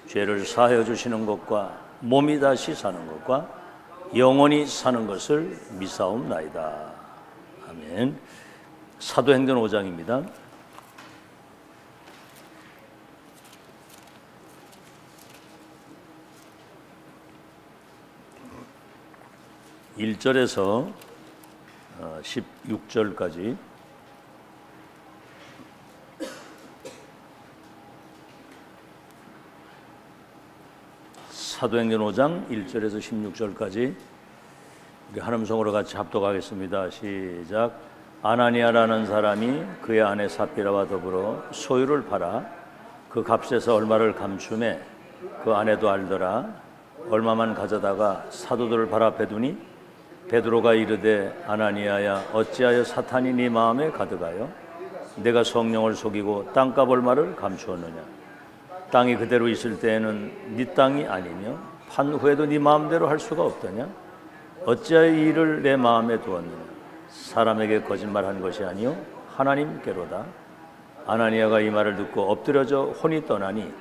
죄를 사하여 주시는 것과 몸이 다시 사는 것과 영원히 사는 것을 믿사옵나이다. 아멘. 사도행전 5장입니다. (1절에서) 16절까지 사도행전 5장 1절에서 16절까지 우리 한음성으로 같이 합독하겠습니다. 시작. 아나니아라는 사람이 그의 아내 삽비라와 더불어 소유를 팔아 그 값에서 얼마를 감춤해 그 아내도 알더라. 얼마만 가져다가 사도들을 발 앞에 두니 베드로가 이르되 아나니아야 어찌하여 사탄이 네 마음에 가득하여 내가 성령을 속이고 땅값 얼마를 감추었느냐. 땅이 그대로 있을 때에는 네 땅이 아니며 판 후에도 네 마음대로 할 수가 없더냐. 어찌하여 이 일을 내 마음에 두었느냐. 사람에게 거짓말한 것이 아니요 하나님께로다. 아나니아가 이 말을 듣고 엎드려져 혼이 떠나니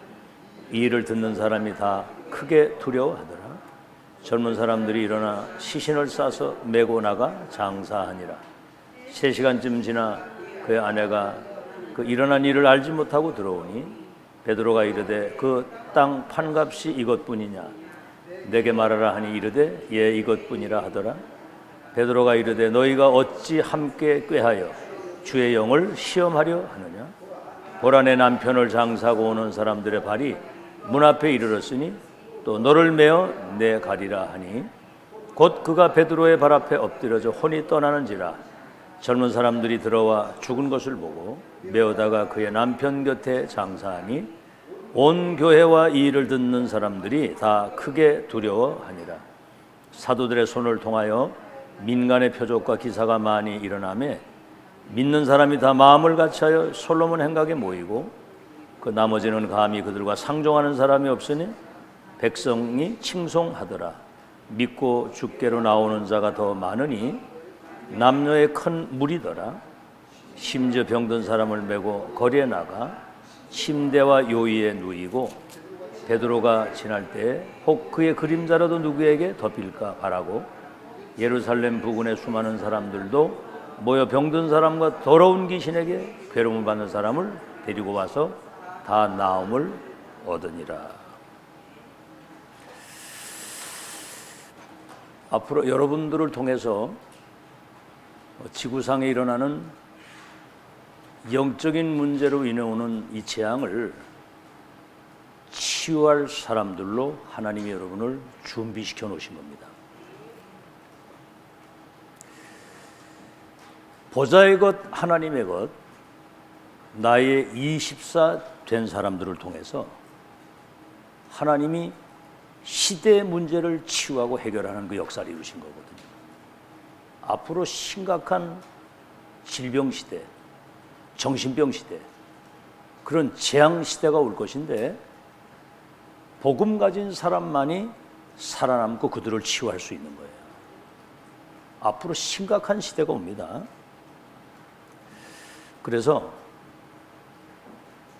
이 일을 듣는 사람이 다 크게 두려워하더라. 젊은 사람들이 일어나 시신을 싸서 메고 나가 장사하니라. 3시간쯤 지나 그의 아내가 그 일어난 일을 알지 못하고 들어오니 베드로가 이르되 그 땅 판값이 이것뿐이냐. 내게 말하라 하니 이르되 예 이것뿐이라 하더라. 베드로가 이르되 너희가 어찌 함께 꾀하여 주의 영을 시험하려 하느냐. 보라 내 남편을 장사하고 오는 사람들의 발이 문 앞에 이르렀으니 또 너를 메어 내 가리라 하니 곧 그가 베드로의 발 앞에 엎드려져 혼이 떠나는지라. 젊은 사람들이 들어와 죽은 것을 보고 메어다가 그의 남편 곁에 장사하니 온 교회와 이 일을 듣는 사람들이 다 크게 두려워하니라. 사도들의 손을 통하여 민간의 표적과 기사가 많이 일어나매 믿는 사람이 다 마음을 같이하여 솔로몬 행각에 모이고 그 나머지는 감히 그들과 상종하는 사람이 없으니 백성이 칭송하더라. 믿고 주께로 나오는 자가 더 많으니 남녀의 큰 무리더라. 심지어 병든 사람을 메고 거리에 나가 침대와 요위에 누이고 베드로가 지날 때 혹 그의 그림자라도 누구에게 덮일까 바라고 예루살렘 부근의 수많은 사람들도 모여 병든 사람과 더러운 귀신에게 괴로움을 받는 사람을 데리고 와서 다 나음을 얻으니라. 앞으로 여러분들을 통해서 지구상에 일어나는 영적인 문제로 인해 오는 이 재앙을 치유할 사람들로 하나님이 여러분을 준비시켜 놓으신 겁니다. 보좌의 것 하나님의 것 나의 24 된 사람들을 통해서 하나님이 시대의 문제를 치유하고 해결하는 그 역사를 이루신 거거든요. 앞으로 심각한 질병 시대, 정신병 시대, 그런 재앙 시대가 올 것인데 복음 가진 사람만이 살아남고 그들을 치유할 수 있는 거예요. 앞으로 심각한 시대가 옵니다. 그래서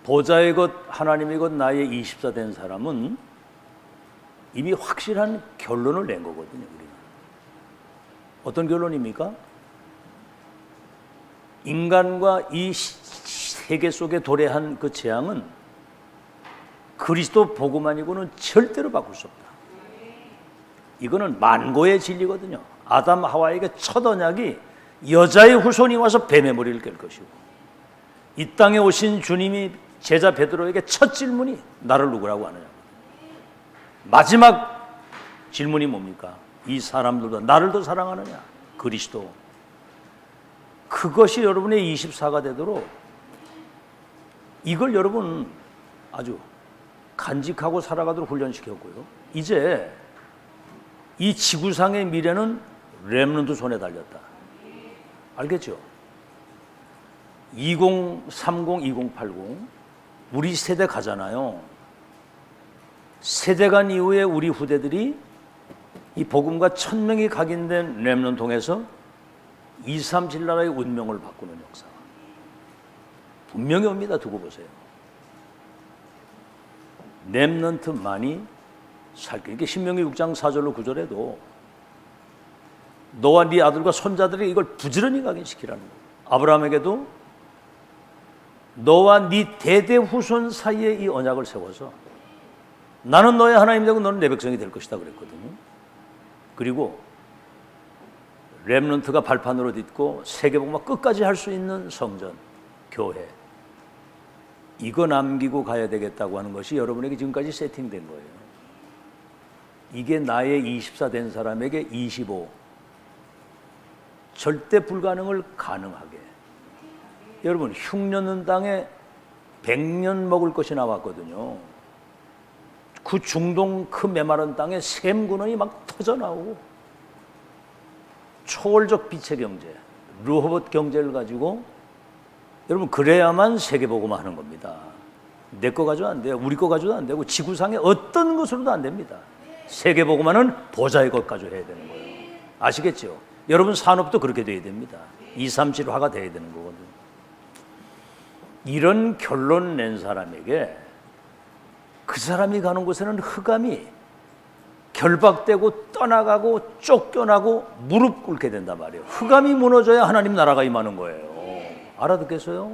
보좌의 것 하나님의 것 나의 24 된 사람은 이미 확실한 결론을 낸 거거든요. 우리는 어떤 결론입니까? 인간과 이 세계 속에 도래한 그 재앙은 그리스도 복음 아니고는 절대로 바꿀 수 없다. 이거는 만고의 진리거든요. 아담 하와에게 첫 언약이 여자의 후손이 와서 뱀의 머리를 깰 것이고, 이 땅에 오신 주님이 제자 베드로에게 첫 질문이 나를 누구라고 하느냐. 마지막 질문이 뭡니까? 이 사람들보다 나를 더 사랑하느냐? 그리스도. 그것이 여러분의 24가 되도록 이걸 여러분 아주 간직하고 살아가도록 훈련시켰고요. 이제 이 지구상의 미래는 렘넌트 손에 달렸다. 알겠죠? 2030, 2080 우리 세대 가잖아요. 세대간 이후에 우리 후대들이 이 복음과 1000명이 각인된 렘넌트 통해서 237 나라의 운명을 바꾸는 역사가 분명히 옵니다. 두고 보세요. 렘넌트만이 살 거예요. 이게 신명기 6장 4절로 9절에도 너와 네 아들과 손자들에게 이걸 부지런히 각인시키라는 거예요. 아브라함에게도 너와 네 대대 후손 사이에 이 언약을 세워서 나는 너의 하나님이 되고 너는 내 백성이 될 것이다 그랬거든요. 그리고 렘넌트가 발판으로 딛고 세계복음화 끝까지 할 수 있는 성전, 교회, 이거 남기고 가야 되겠다고 하는 것이 여러분에게 지금까지 세팅된 거예요. 이게 나의 24 된 사람에게 25, 절대 불가능을 가능하게. 여러분, 흉년은 땅에 100년 먹을 것이 나왔거든요. 그 중동 그 메마른 땅에 샘 근원이 막 터져나오고 초월적 빛의 경제, 르호봇 경제를 가지고 여러분 그래야만 세계복음화 하는 겁니다. 내 거 가지고 안 돼요. 우리 거 가지고도 안 되고 지구상의 어떤 것으로도 안 됩니다. 세계복음화는 보좌의 것 가지고 해야 되는 거예요. 아시겠죠? 여러분 산업도 그렇게 돼야 됩니다. 237화가 돼야 되는 거거든요. 이런 결론 낸 사람에게 그 사람이 가는 곳에는 흑암이 결박되고 떠나가고 쫓겨나고 무릎 꿇게 된단 말이에요. 흑암이 무너져야 하나님 나라가 임하는 거예요. 알아듣겠어요?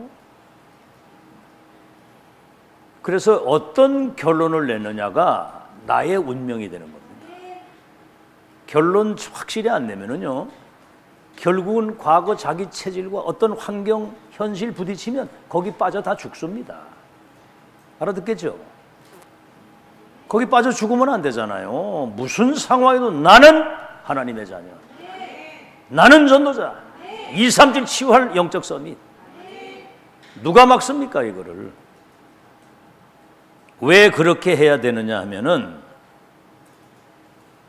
그래서 어떤 결론을 내느냐가 나의 운명이 되는 겁니다. 결론 확실히 안 내면은요, 결국은 과거 자기 체질과 어떤 환경, 현실 부딪히면 거기 빠져 다 죽습니다. 알아듣겠죠? 거기 빠져 죽으면 안 되잖아요. 무슨 상황에도 나는 하나님의 자녀, 나는 전도자, 237 치유할 영적 서밋. 누가 막습니까 이거를? 왜 그렇게 해야 되느냐 하면은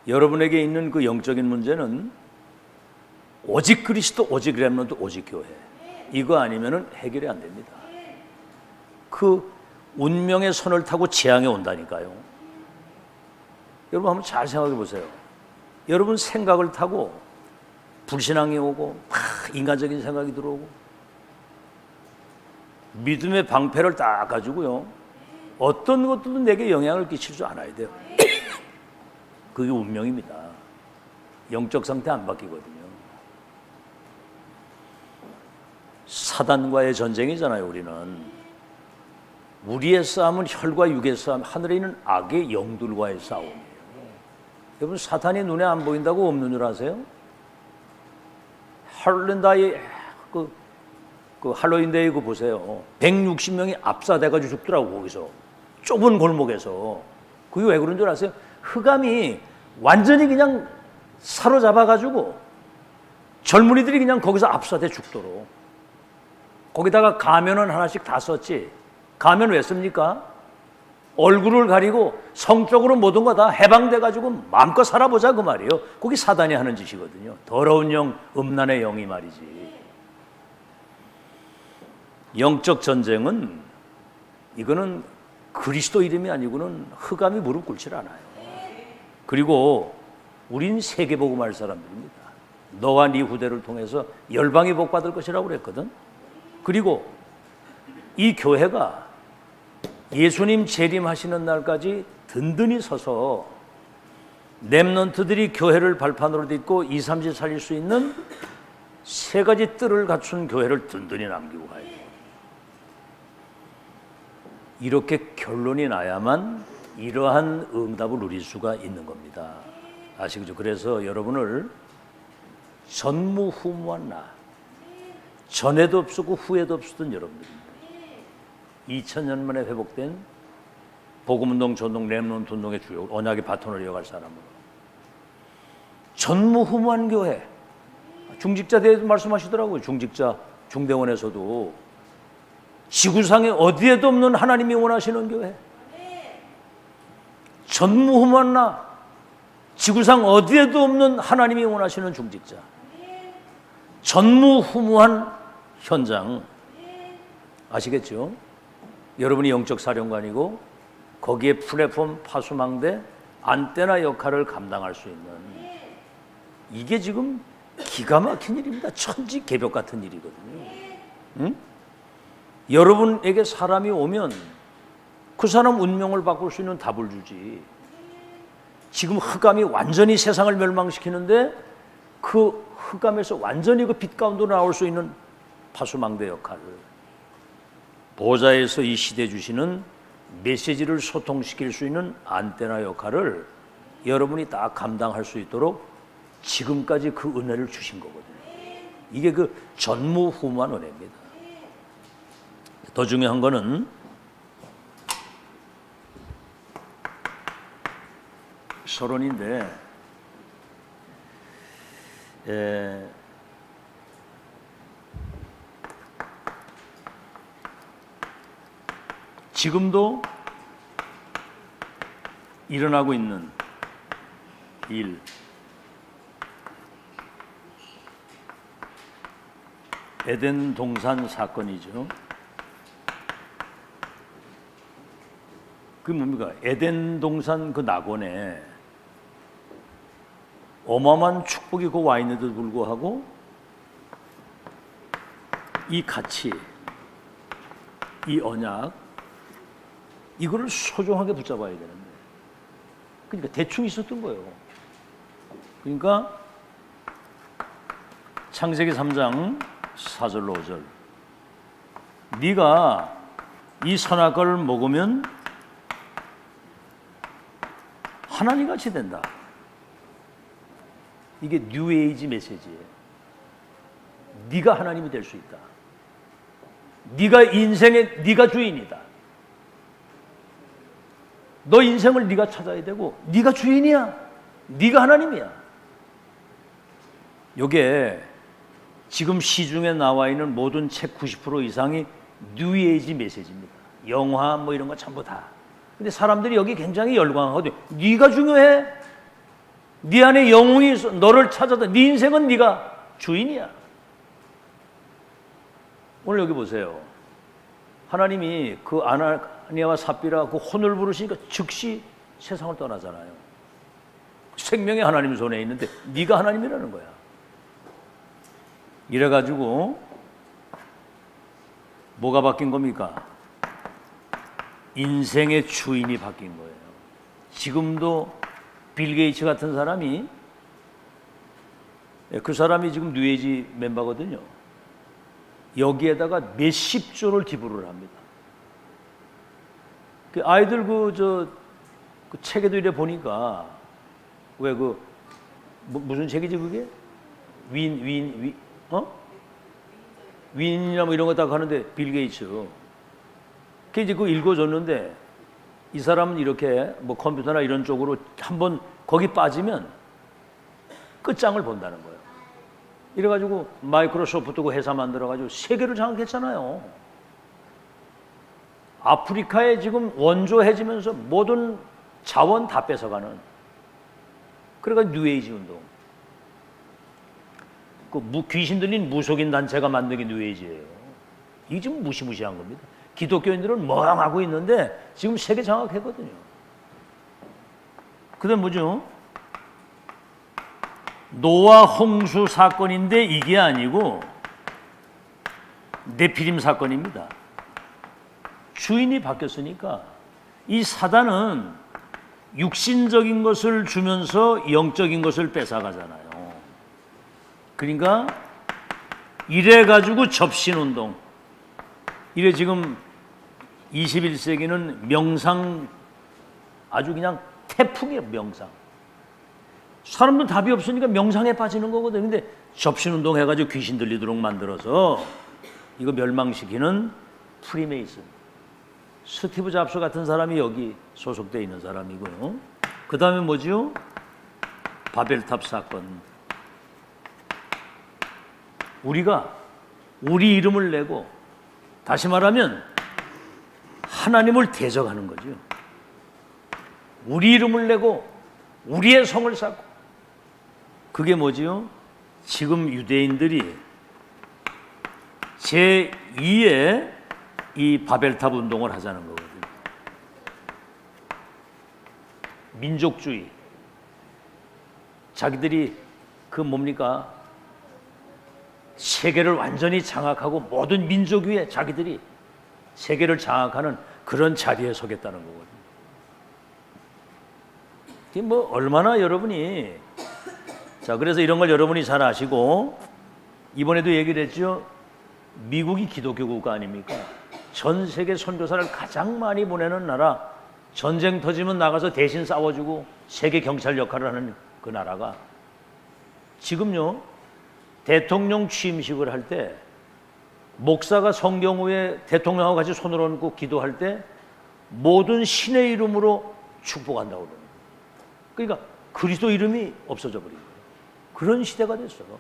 여러분에게 있는 그 영적인 문제는 오직 그리스도, 오직 렘넌트, 오직 교회, 이거 아니면은 해결이 안 됩니다. 그 운명의 손을 타고 재앙이 온다니까요. 여러분 한번 잘 생각해 보세요. 여러분 생각을 타고 불신앙이 오고 막 인간적인 생각이 들어오고 믿음의 방패를 딱 가지고요, 어떤 것들도 내게 영향을 끼칠 줄 알아야 돼요. 그게 운명입니다. 영적 상태 안 바뀌거든요. 사단과의 전쟁이잖아요. 우리의 싸움은 혈과 육의 싸움, 하늘에 있는 악의 영들과의 싸움이에요. 여러분 사탄이 눈에 안 보인다고 없는 줄 아세요? 할렌다이 그 할로윈데이 그 보세요. 160명이 압사돼가지고 죽더라고. 거기서 좁은 골목에서. 그게 왜 그런 줄 아세요? 흑암이 완전히 그냥 사로잡아가지고 젊은이들이 그냥 거기서 압사돼 죽도록. 거기다가 가면은 하나씩 다 썼지. 가면 왜 씁니까? 얼굴을 가리고 성적으로 모든 거 다 해방돼가지고 마음껏 살아보자 그 말이에요. 그게 사단이 하는 짓이거든요. 더러운 영, 음란의 영이 말이지. 영적 전쟁은 이거는 그리스도 이름이 아니고는 흑암이 무릎 꿇질 않아요. 그리고 우린 세계복음할 사람들입니다. 너와 네 후대를 통해서 열방이 복받을 것이라고 그랬거든. 그리고 이 교회가 예수님 재림하시는 날까지 든든히 서서 렘넌트들이 교회를 발판으로 딛고 2,3일 살릴 수 있는 세 가지 뜰을 갖춘 교회를 든든히 남기고 가야 돼요. 이렇게 결론이 나야만 이러한 응답을 누릴 수가 있는 겁니다. 아시겠죠? 그래서 여러분을 전무후무한 나, 전에도 없었고 후에도 없었던 여러분들입니다. 2000년 만에 회복된 복음운동, 전동, 렘넌트 운동의 주요 언약의 바톤을 이어갈 사람으로 전무후무한 교회. 중직자 대회도 말씀하시더라고요. 중직자 중대원에서도 지구상에 어디에도 없는 하나님이 원하시는 교회. 전무후무한 나, 지구상 어디에도 없는 하나님이 원하시는 중직자. 전무후무한 현장. 아시겠죠? 여러분이 영적 사령관이고 거기에 플랫폼, 파수망대, 안테나 역할을 감당할 수 있는, 이게 지금 기가 막힌 일입니다. 천지개벽 같은 일이거든요. 응? 여러분에게 사람이 오면 그 사람 운명을 바꿀 수 있는 답을 주지. 지금 흑암이 완전히 세상을 멸망시키는데 그 흑암에서 완전히 그 빛 가운데로 나올 수 있는 파수망대 역할을, 보좌에서 이 시대에 주시는 메시지를 소통시킬 수 있는 안테나 역할을 여러분이 다 감당할 수 있도록 지금까지 그 은혜를 주신 거거든요. 이게 그 전무후무한 은혜입니다. 더 중요한 거는 서론인데, 지금도 일어나고 있는 일, 에덴 동산 사건이죠. 그게 뭡니까? 에덴 동산 그 낙원에 어마어마한 축복이 그 와 있는데도 불구하고 이 가치, 이 언약, 이거를 소중하게 붙잡아야 되는데, 그러니까 대충 있었던 거예요. 그러니까 창세기 3장 4절로 5절, 네가 이 선악과를 먹으면 하나님같이 된다. 이게 뉴에이지 메시지예요. 네가 하나님이 될 수 있다. 네가 인생의 네가 주인이다. 너 인생을 네가 찾아야 되고 네가 주인이야. 네가 하나님이야. 이게 지금 시중에 나와 있는 모든 책 90% 이상이 뉴에이지 메시지입니다. 영화 뭐 이런 거 전부 다. 근데 사람들이 여기 굉장히 열광하거든요. 네가 중요해. 네 안에 영웅이 있어. 너를 찾아다. 네 인생은 네가 주인이야. 오늘 여기 보세요. 하나님이 그 아나니아와 삽비라 그 혼을 부르시니까 즉시 세상을 떠나잖아요. 생명이 하나님 손에 있는데 네가 하나님이라는 거야. 이래가지고 뭐가 바뀐 겁니까? 인생의 주인이 바뀐 거예요. 지금도 빌 게이츠 같은 사람이, 그 사람이 지금 뉴에이지 멤버거든요. 여기에다가 몇십 조를 기부를 합니다. 그 아이들 그 책에도 이래 보니까, 왜 무슨 책이지 그게? 윈이나 뭐 이런 거 다 가는데 빌 게이츠. 그 이제 그거 읽어줬는데, 이 사람은 이렇게 뭐 컴퓨터나 이런 쪽으로 한번 거기 빠지면 끝장을 본다는 거예요. 이래가지고 마이크로소프트 그 회사 만들어가지고 세계를 장악했잖아요. 아프리카에 지금 원조해지면서 모든 자원 다 뺏어가는. 그래가 뉴에이지 운동. 그 귀신 들린 무속인 단체가 만든 게 뉴에이지예요. 이게 지금 무시무시한 겁니다. 기독교인들은 멍하고 있는데 지금 세계 장악했거든요. 그다음 뭐죠? 노아 홍수 사건인데 이게 아니고 네피림 사건입니다. 주인이 바뀌었으니까 이 사단은 육신적인 것을 주면서 영적인 것을 뺏어가잖아요. 그러니까 이래가지고 접신운동. 이래 지금 21세기는 명상, 아주 그냥 태풍이에요. 명상. 사람들 답이 없으니까 명상에 빠지는 거거든요. 근데 접신운동 해가지고 귀신 들리도록 만들어서 이거 멸망시키는 프리메이슨, 스티브 잡스 같은 사람이 여기 소속되어 있는 사람이고요. 그 다음에 뭐죠? 바벨탑 사건. 우리가 우리 이름을 내고, 다시 말하면 하나님을 대적하는 거죠. 우리 이름을 내고 우리의 성을 쌓고. 그게 뭐지요? 지금 유대인들이 제2의 이 바벨탑 운동을 하자는 거거든요. 민족주의. 자기들이 그 뭡니까? 세계를 완전히 장악하고 모든 민족 위에 자기들이 세계를 장악하는 그런 자리에 서겠다는 거거든요. 이게 뭐 얼마나 여러분이, 자, 그래서 이런 걸 여러분이 잘 아시고, 이번에도 얘기를 했죠. 미국이 기독교 국가 아닙니까? 전 세계 선교사를 가장 많이 보내는 나라, 전쟁 터지면 나가서 대신 싸워주고 세계 경찰 역할을 하는 그 나라가 지금요, 대통령 취임식을 할 때 목사가 성경 위에 대통령하고 같이 손을 얹고 기도할 때 모든 신의 이름으로 축복한다고 그러는 거예요. 그러니까 그리스도 이름이 없어져 버린 거예요. 그런 시대가 됐어요.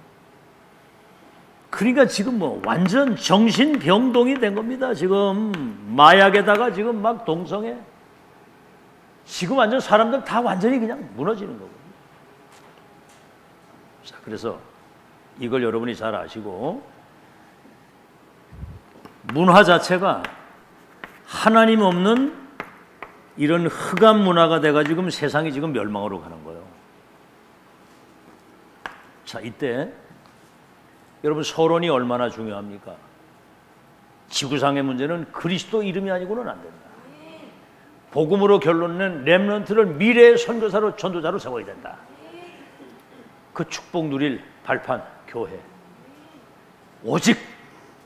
그러니까 지금 뭐 완전 정신병동이 된 겁니다. 지금 마약에다가 지금 막 동성애, 지금 완전 사람들 다 완전히 그냥 무너지는 거거든요. 자, 그래서 이걸 여러분이 잘 아시고, 문화 자체가 하나님 없는 이런 흑암 문화가 돼가지고 지금 세상이 지금 멸망으로 가는 거예요. 자, 이때 여러분 서론이 얼마나 중요합니까? 지구상의 문제는 그리스도 이름이 아니고는 안 된다. 복음으로 결론낸 렘넌트를 미래의 선교사로 전도자로 세워야 된다. 그 축복 누릴 발판 교회, 오직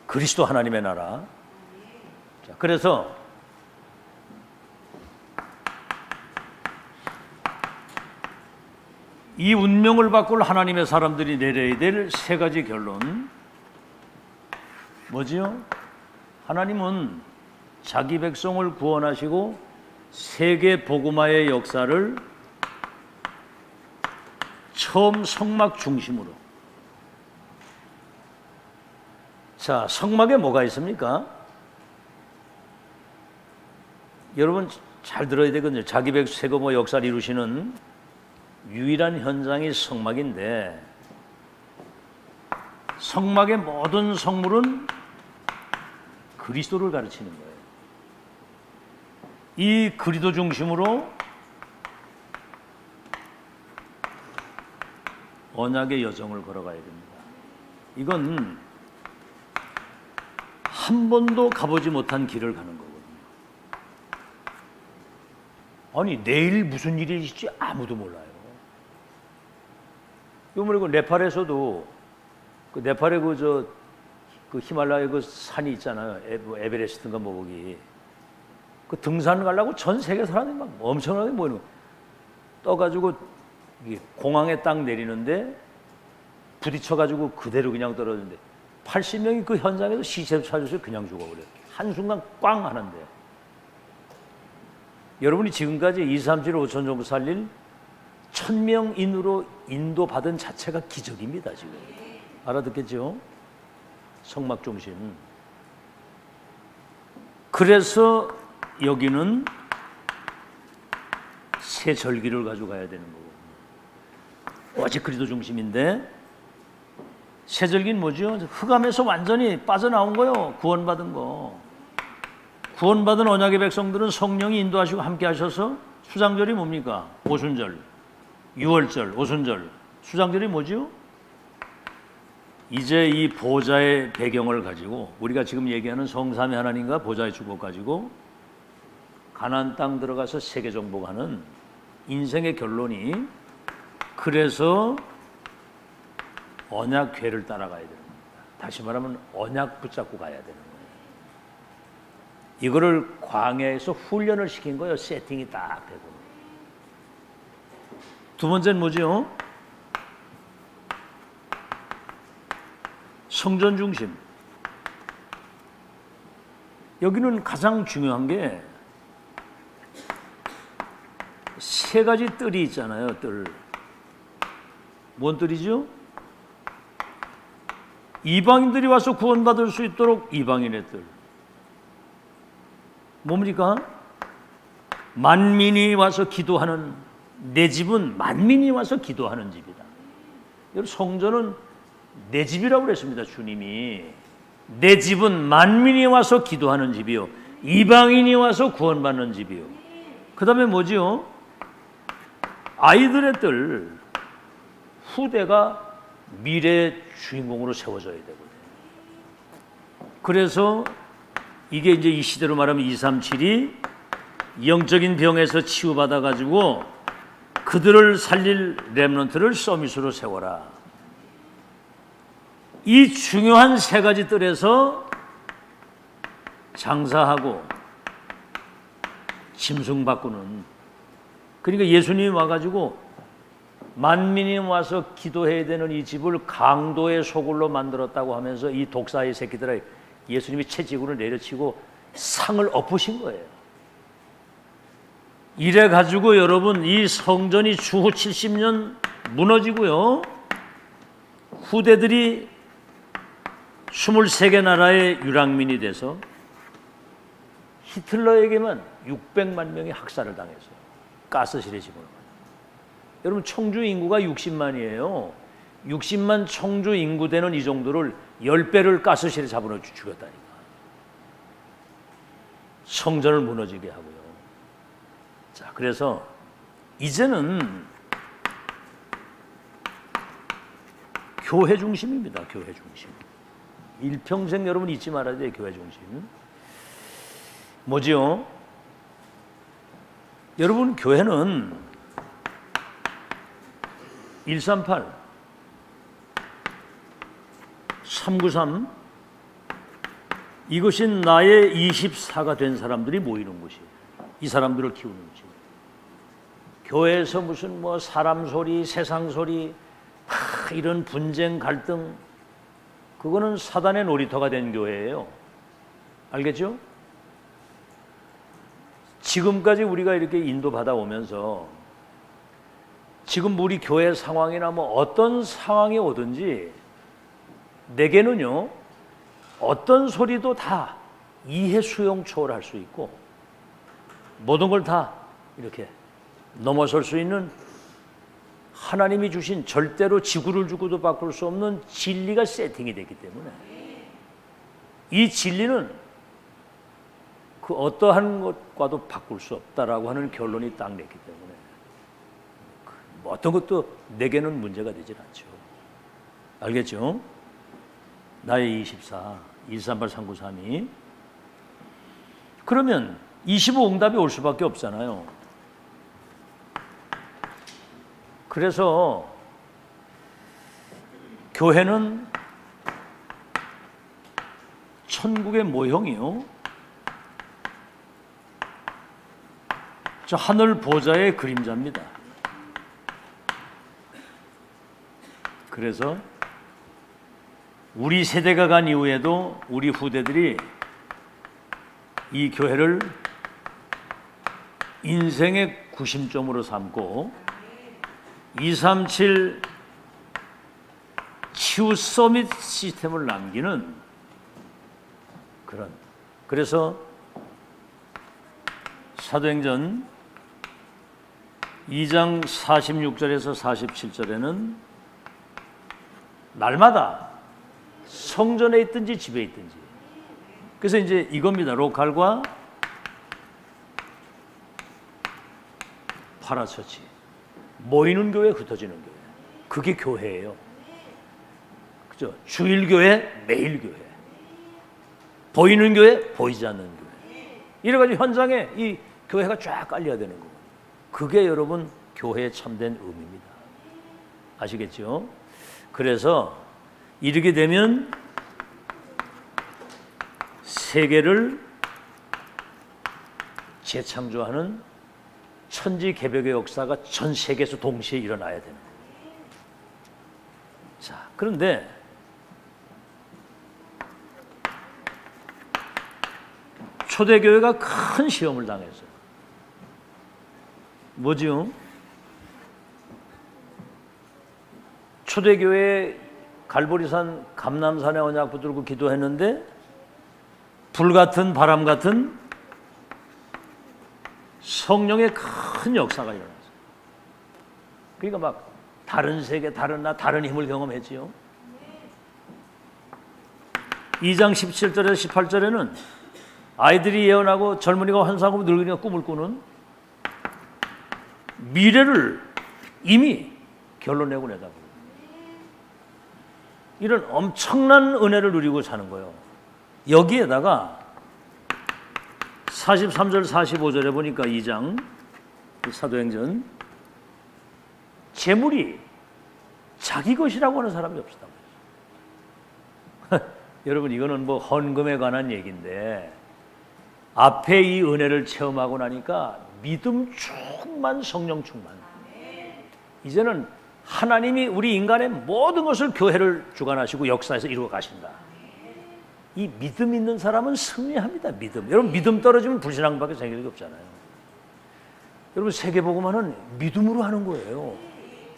그리스도 하나님의 나라. 자, 그래서 이 운명을 바꿀 하나님의 사람들이 내려야 될 세 가지 결론 뭐지요? 하나님은 자기 백성을 구원하시고 세계 복음화의 역사를 처음 성막 중심으로. 자, 성막에 뭐가 있습니까? 여러분 잘 들어야 되거든요. 자기 백성 세계복음화 역사를 이루시는 유일한 현장이 성막인데, 성막의 모든 성물은 그리스도를 가르치는 거예요. 이 그리스도 중심으로 언약의 여정을 걸어가야 됩니다. 이건 한 번도 가보지 못한 길을 가는 거거든요. 아니, 내일 무슨 일이 있을지 아무도 몰라요. 요번에 그 네팔에서도 그 네팔의 그 히말라야 그 산이 있잖아요. 에베레스트인가 뭐 거기. 그 등산 가려고 전 세계 사람들이 막 엄청나게 모이는 거예요. 떠가지고 공항에 딱 내리는데 부딪혀가지고 그대로 그냥 떨어지는데 80명이 그 현장에서 시체를 찾아서 그냥 죽어버려요. 한순간 꽝 하는데. 여러분이 지금까지 2, 3, 7, 5천 정도 살릴 1000명인으로 인도받은 자체가 기적입니다. 지금 알아듣겠죠? 성막 중심. 그래서 여기는 새 절기를 가져가야 되는 거고, 오직 그리스도 중심인데, 새 절기는 뭐죠? 흑암에서 완전히 빠져나온 거요. 구원받은 거. 구원받은 언약의 백성들은 성령이 인도하시고 함께 하셔서, 수장절이 뭡니까? 오순절, 유월절, 오순절. 수장절이 뭐죠? 이제 이 보좌의 배경을 가지고, 우리가 지금 얘기하는 성삼위 하나님과 보좌의 축복 가지고 가나안 땅 들어가서 세계 정복하는 인생의 결론이, 그래서 언약궤를 따라가야 되는 겁니다. 다시 말하면 언약 붙잡고 가야 되는 거예요. 이거를 광야에서 훈련을 시킨 거예요. 세팅이 딱 되고. 두 번째는 뭐죠? 성전 중심. 여기는 가장 중요한 게 세 가지 뜰이 있잖아요. 뜰. 뭔 뜰이죠? 이방인들이 와서 구원받을 수 있도록 이방인의 뜰. 뭡니까? 만민이 와서 기도하는, 내 집은 만민이 와서 기도하는 집이다. 여러분, 성전은 내 집이라고 그랬습니다. 주님이. 내 집은 만민이 와서 기도하는 집이요, 이방인이 와서 구원받는 집이요. 그 다음에 뭐지요? 아이들의 뜰. 후대가 미래의 주인공으로 세워져야 되거든요. 그래서 이게 이제 이 시대로 말하면 237이 영적인 병에서 치유받아 가지고 그들을 살릴 렘넌트를 서밋으로 세워라. 이 중요한 세 가지 뜰에서 장사하고 짐승 바꾸는, 그러니까 예수님이 와가지고 만민이 와서 기도해야 되는 이 집을 강도의 소굴로 만들었다고 하면서 이 독사의 새끼들아, 예수님이 채찍으로 내려치고 상을 엎으신 거예요. 이래 가지고 여러분, 이 성전이 주후 70년 무너지고요, 후대들이 23개 나라의 유랑민이 돼서 히틀러에게만 600만 명이 학살을 당했어요. 가스실에 집어넣어요. 여러분, 청주 인구가 60만이에요. 60만 청주 인구 되는 이 정도를 10배를 가스실에 잡아넣어 죽였다니까. 성전을 무너지게 하고요. 자, 그래서 이제는 교회 중심입니다. 교회 중심. 일평생 여러분 잊지 말아야 돼요. 교회 중심. 뭐지요? 여러분, 교회는 138, 393, 이것이 나의 24가 된 사람들이 모이는 곳이에요. 이 사람들을 키우는 곳이에요. 교회에서 무슨 뭐 사람 소리, 세상 소리, 이런 분쟁, 갈등, 그거는 사단의 놀이터가 된 교회예요. 알겠죠? 지금까지 우리가 이렇게 인도받아 오면서 지금 우리 교회 상황이나 뭐 어떤 상황이 오든지 내게는요, 어떤 소리도 다 이해 수용 초월할 수 있고 모든 걸 다 이렇게 넘어설 수 있는 하나님이 주신 절대로 지구를 주고도 바꿀 수 없는 진리가 세팅이 됐기 때문에 이 진리는 그 어떠한 것과도 바꿀 수 없다라고 하는 결론이 딱 냈기 때문에 뭐 어떤 것도 내게는 문제가 되질 않죠. 알겠죠? 나의 24, 138, 393이 그러면 25 응답이 올 수밖에 없잖아요. 그래서 교회는 천국의 모형이요, 저 하늘 보좌의 그림자입니다. 그래서 우리 세대가 간 이후에도 우리 후대들이 이 교회를 인생의 구심점으로 삼고 237 치유 서밋 시스템을 남기는 그런, 그래서 사도행전 2장 46절에서 47절에는 날마다 성전에 있든지 집에 있든지, 그래서 이제 이겁니다. 로컬과 파라처치, 모이는 교회, 흩어지는 교회, 그게 교회예요. 그죠? 주일교회, 매일교회, 보이는 교회, 보이지 않는 교회, 이래가지고 현장에 이 교회가 쫙 깔려야 되는 거예요. 그게 여러분 교회의 참된 의미입니다. 아시겠죠? 그래서 이렇게 되면 세계를 재창조하는 천지개벽의 역사가 전 세계에서 동시에 일어나야 되는 거예요. 자, 그런데 초대교회가 큰 시험을 당했어요. 뭐지요? 초대교회 갈보리산 감남산에 언약 붙들고 기도했는데 불같은 바람 같은 성령의 큰 역사가 일어났어요. 그러니까 막 다른 세계, 다른 나, 다른 힘을 경험했지요. 2장 17절에서 18절에는 아이들이 예언하고 젊은이가 환상하고 늙은이가 꿈을 꾸는 미래를 이미 결론내고 내다보고 이런 엄청난 은혜를 누리고 사는 거예요. 여기에다가 43절 45절에 보니까 2장 사도행전, 재물이 자기 것이라고 하는 사람이 없었다고 했어요. 여러분, 이거는 뭐 헌금에 관한 얘기인데 앞에 이 은혜를 체험하고 나니까 믿음 충만, 성령 충만. 이제는 하나님이 우리 인간의 모든 것을 교회를 주관하시고 역사에서 이루어 가신다. 이 믿음 있는 사람은 승리합니다. 믿음. 여러분, 믿음 떨어지면 불신앙밖에 생길 게 없잖아요. 여러분, 세계복음화는 믿음으로 하는 거예요.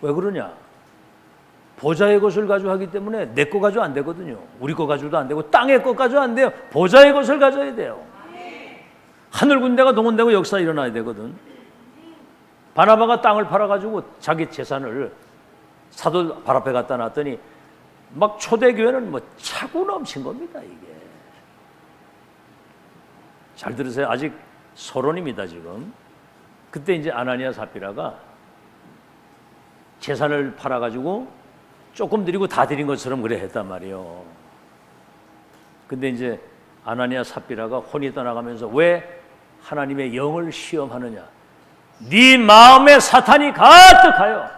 왜 그러냐? 보좌의 것을 가지고 하기 때문에 내 거 가지고 안 되거든요. 우리 거 가지고도 안 되고 땅의 것 가지고 안 돼요. 보좌의 것을 가져야 돼요. 하늘 군대가 동원되고 역사 일어나야 되거든. 바나바가 땅을 팔아가지고 자기 재산을 사도 발 앞에 갖다 놨더니 막 초대교회는 뭐 차고 넘친 겁니다. 이게 잘 들으세요. 아직 서론입니다. 지금 그때 이제 아나니아 삽비라가 재산을 팔아가지고 조금 드리고 다 드린 것처럼 그래 했단 말이에요. 근데 이제 아나니아 삽비라가 혼이 떠나가면서 왜 하나님의 영을 시험하느냐? 네 마음에 사탄이 가득하여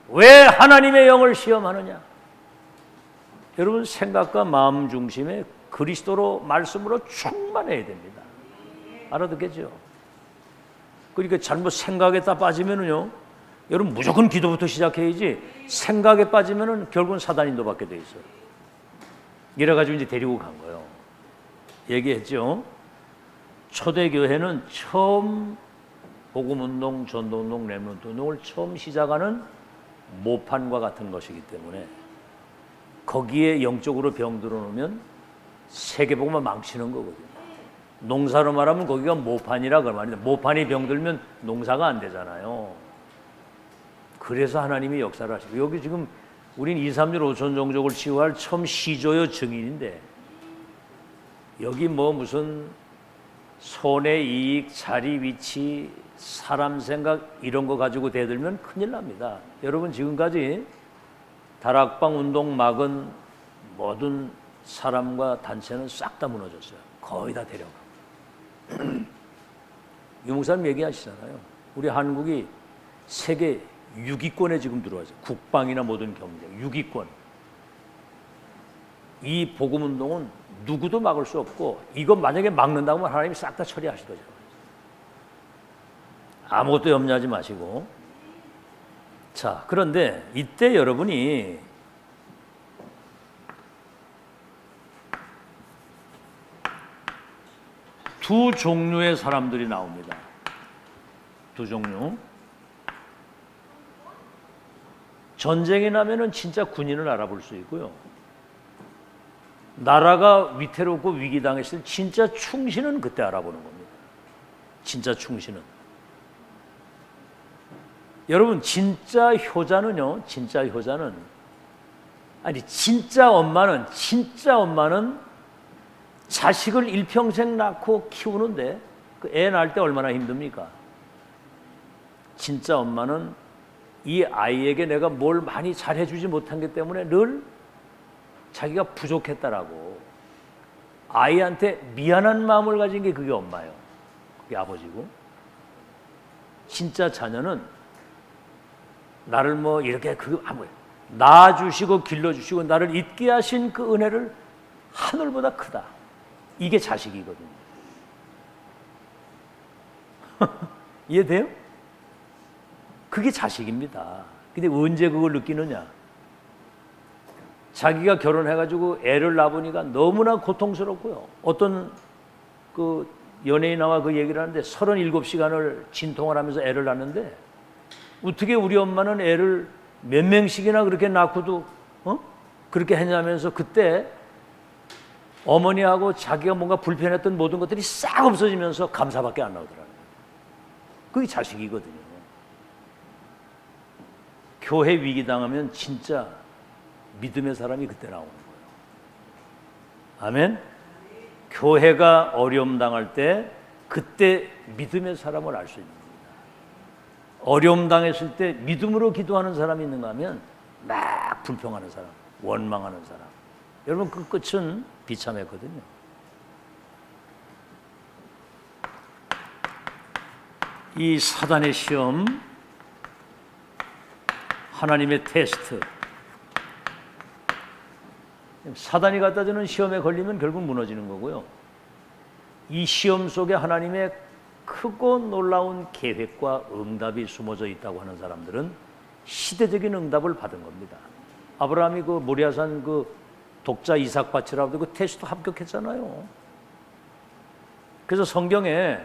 왜 하나님의 영을 시험하느냐? 여러분, 생각과 마음 중심에 그리스도로 말씀으로 충만해야 됩니다. 알아듣겠죠? 그러니까 잘못 생각에다 빠지면은요, 여러분 무조건 기도부터 시작해야지 생각에 빠지면은 결국은 사단 인도받게 돼 있어요. 이래가지고 이제 데리고 간 거예요. 얘기했죠. 초대교회는 처음 복음운동, 전도운동, 렘넌트운동을 처음 시작하는 모판과 같은 것이기 때문에 거기에 영적으로 병들어 놓으면 세계복음을 망치는 거거든요. 농사로 말하면 거기가 모판이라 그 말인데 모판이 병들면 농사가 안 되잖아요. 그래서 하나님이 역사를 하시고 여기 지금 우린 2, 3일 5천 종족을 치유할 처음 시조요 증인인데 여기 뭐 무슨 손해, 이익, 자리, 위치, 사람 생각 이런 거 가지고 대들면 큰일 납니다. 여러분, 지금까지 다락방 운동 막은 모든 사람과 단체는 싹 다 무너졌어요. 거의 다 데려가고. 유 목사님 얘기하시잖아요. 우리 한국이 세계 6위권에 지금 들어와서 국방이나 모든 경제 6위권. 이 복음운동은 누구도 막을 수 없고 이거 만약에 막는다고 하면 하나님이 싹 다 처리하시더죠. 아무것도 염려하지 마시고. 자, 그런데 이때 여러분이 두 종류의 사람들이 나옵니다. 두 종류. 전쟁이 나면은 진짜 군인을 알아볼 수 있고요. 나라가 위태롭고 위기당했을 때 진짜 충신은 그때 알아보는 겁니다. 진짜 충신은. 여러분, 진짜 효자는요, 진짜 효자는, 아니, 진짜 엄마는 자식을 일평생 낳고 키우는데 그 애 낳을 때 얼마나 힘듭니까? 진짜 엄마는 이 아이에게 내가 뭘 많이 잘해주지 못한 것 때문에 늘 자기가 부족했다라고 아이한테 미안한 마음을 가진 게 그게 엄마예요. 그게 아버지고. 진짜 자녀는 나를 뭐 이렇게 낳아주시고 길러주시고 나를 있게 하신 그 은혜를 하늘보다 크다. 이게 자식이거든요. 이해돼요? 그게 자식입니다. 근데 언제 그걸 느끼느냐? 자기가 결혼해가지고 애를 낳으니까 너무나 고통스럽고요. 어떤 그 연예인 나와 그 얘기를 하는데 37시간을 진통을 하면서 애를 낳는데 어떻게 우리 엄마는 애를 몇 명씩이나 그렇게 낳고도 그렇게 했냐면서 그때 어머니하고 자기가 뭔가 불편했던 모든 것들이 싹 없어지면서 감사밖에 안 나오더라고요. 그게 자식이거든요. 교회 위기 당하면 진짜 믿음의 사람이 그때 나오는 거예요. 아멘? 교회가 어려움 당할 때 그때 믿음의 사람을 알 수 있는 겁니다. 어려움 당했을 때 믿음으로 기도하는 사람이 있는가 하면 막 불평하는 사람, 원망하는 사람. 여러분, 그 끝은 비참했거든요. 이 사단의 시험, 하나님의 테스트, 사단이 갖다 주는 시험에 걸리면 결국 무너지는 거고요. 이 시험 속에 하나님의 크고 놀라운 계획과 응답이 숨어져 있다고 하는 사람들은 시대적인 응답을 받은 겁니다. 아브라함이 그 모리아산 그 독자 이삭 바치라고 그 테스트 합격했잖아요. 그래서 성경에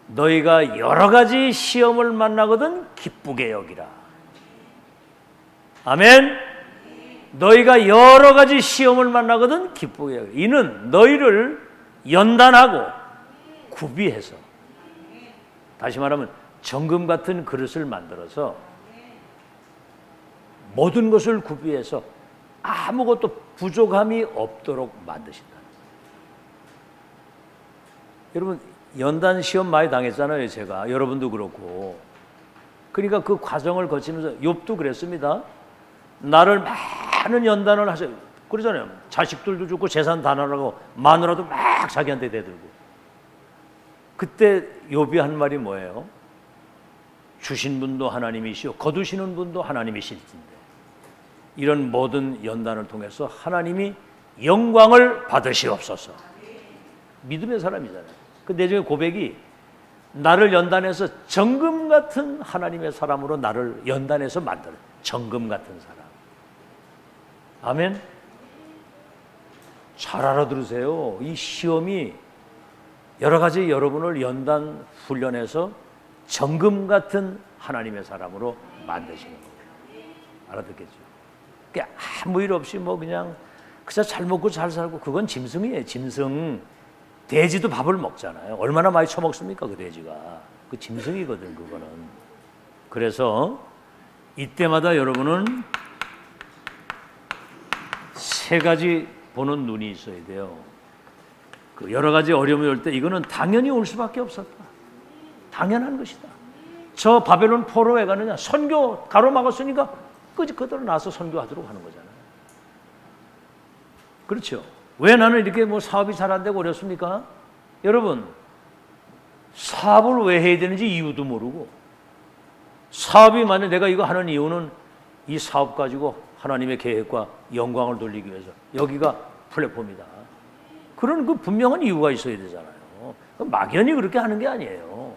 너희가 여러 가지 시험을 만나거든 기쁘게 여기라. 아멘. 너희가 여러 가지 시험을 만나거든 기쁘게 여기라. 이는 너희를 연단하고 구비해서, 다시 말하면 정금 같은 그릇을 만들어서 모든 것을 구비해서 아무것도 부족함이 없도록 만드신다. 여러분 연단 시험 많이 당했잖아요. 제가, 여러분도 그렇고. 그러니까 그 과정을 거치면서 욥도 그랬습니다. 나를 많은 연단을 하세요. 그러잖아요. 자식들도 죽고 재산 다 날라가고 마누라도 막 자기한테 대들고. 그때 욥이 한 말이 뭐예요? 주신 분도 하나님이시오 거두시는 분도 하나님이실진데 이런 모든 연단을 통해서 하나님이 영광을 받으시옵소서. 믿음의 사람이잖아요. 그 내중의 고백이 나를 연단해서 정금 같은 하나님의 사람으로 나를 연단해서 만들어. 정금 같은 사람. 아멘. 잘 알아들으세요. 이 시험이 여러 가지 여러분을 연단 훈련해서 정금 같은 하나님의 사람으로 만드시는 거예요. 알아듣겠죠? 그러니까 아무 일 없이 뭐 그냥 잘 먹고 잘 살고 그건 짐승이에요. 짐승. 돼지도 밥을 먹잖아요. 얼마나 많이 처먹습니까? 그 돼지가. 그 짐승이거든 그거는. 그래서 이때마다 여러분은 세 가지 보는 눈이 있어야 돼요. 그 여러 가지 어려움이 올 때 이거는 당연히 올 수밖에 없었다. 당연한 것이다. 저 바벨론 포로 왜 가느냐? 선교 가로막았으니까 그대로 나서 선교하도록 하는 거잖아요. 그렇죠? 왜 나는 이렇게 뭐 사업이 잘 안 되고 어렵습니까? 여러분, 사업을 왜 해야 되는지 이유도 모르고, 사업이 만약 내가 이거 하는 이유는 이 사업 가지고 하나님의 계획과 영광을 돌리기 위해서 여기가 플랫폼이다. 그런 그 분명한 이유가 있어야 되잖아요. 막연히 그렇게 하는 게 아니에요.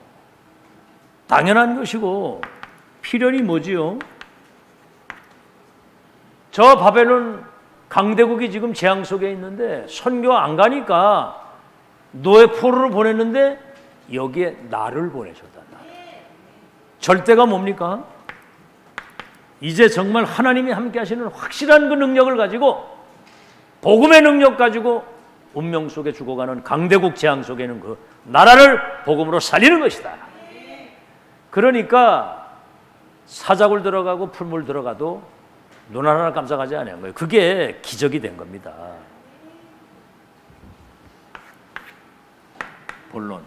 당연한 것이고 필연이 뭐지요? 저 바벨론 강대국이 지금 재앙 속에 있는데 선교 안 가니까 노예 포로를 보냈는데 여기에 나를 보내셨다. 절대가 뭡니까? 이제 정말 하나님이 함께 하시는 확실한 그 능력을 가지고 복음의 능력 가지고 운명 속에 죽어가는 강대국 재앙 속에는 그 나라를 복음으로 살리는 것이다. 그러니까 사자굴 들어가고 풀물 들어가도 눈 하나 깜짝하지 않은 거예요. 그게 기적이 된 겁니다. 본론.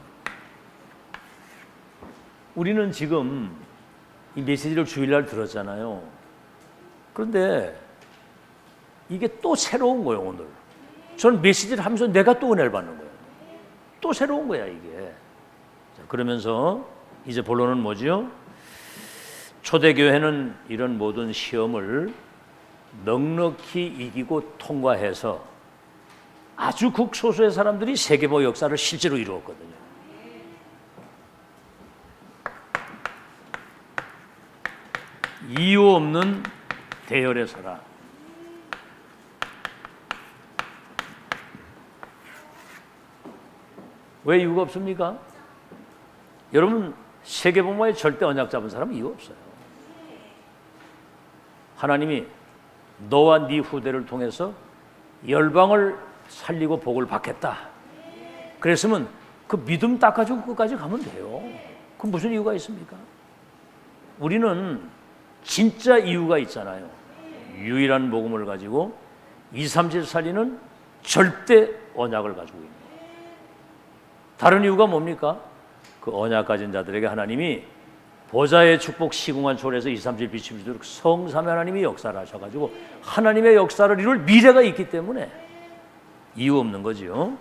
우리는 지금 이 메시지를 주일날 들었잖아요. 그런데 이게 또 새로운 거예요, 오늘. 저는 메시지를 하면서 내가 또 은혜를 받는 거예요. 또 새로운 거야, 이게. 자, 그러면서 이제 본론은 뭐지요? 초대교회는 이런 모든 시험을 넉넉히 이기고 통과해서 아주 극소수의 사람들이 세계보 역사를 실제로 이루었거든요. 이유 없는 대열의 사람. 왜 이유가 없습니까? 여러분 세계복음화에 절대 언약 잡은 사람은 이유 없어요. 하나님이 너와 네 후대를 통해서 열방을 살리고 복을 받겠다. 그랬으면 그 믿음 닦아주고 끝까지 가면 돼요. 그 무슨 이유가 있습니까? 우리는 진짜 이유가 있잖아요. 유일한 복음을 가지고 2, 3질 살리는 절대 언약을 가지고 있는 거예요. 다른 이유가 뭡니까? 그 언약 가진 자들에게 하나님이 보좌의 축복 시궁한 초래에서 2, 3질 비추시도록 성삼위 하나님이 역사를 하셔가지고 하나님의 역사를 이룰 미래가 있기 때문에 이유 없는 거지요.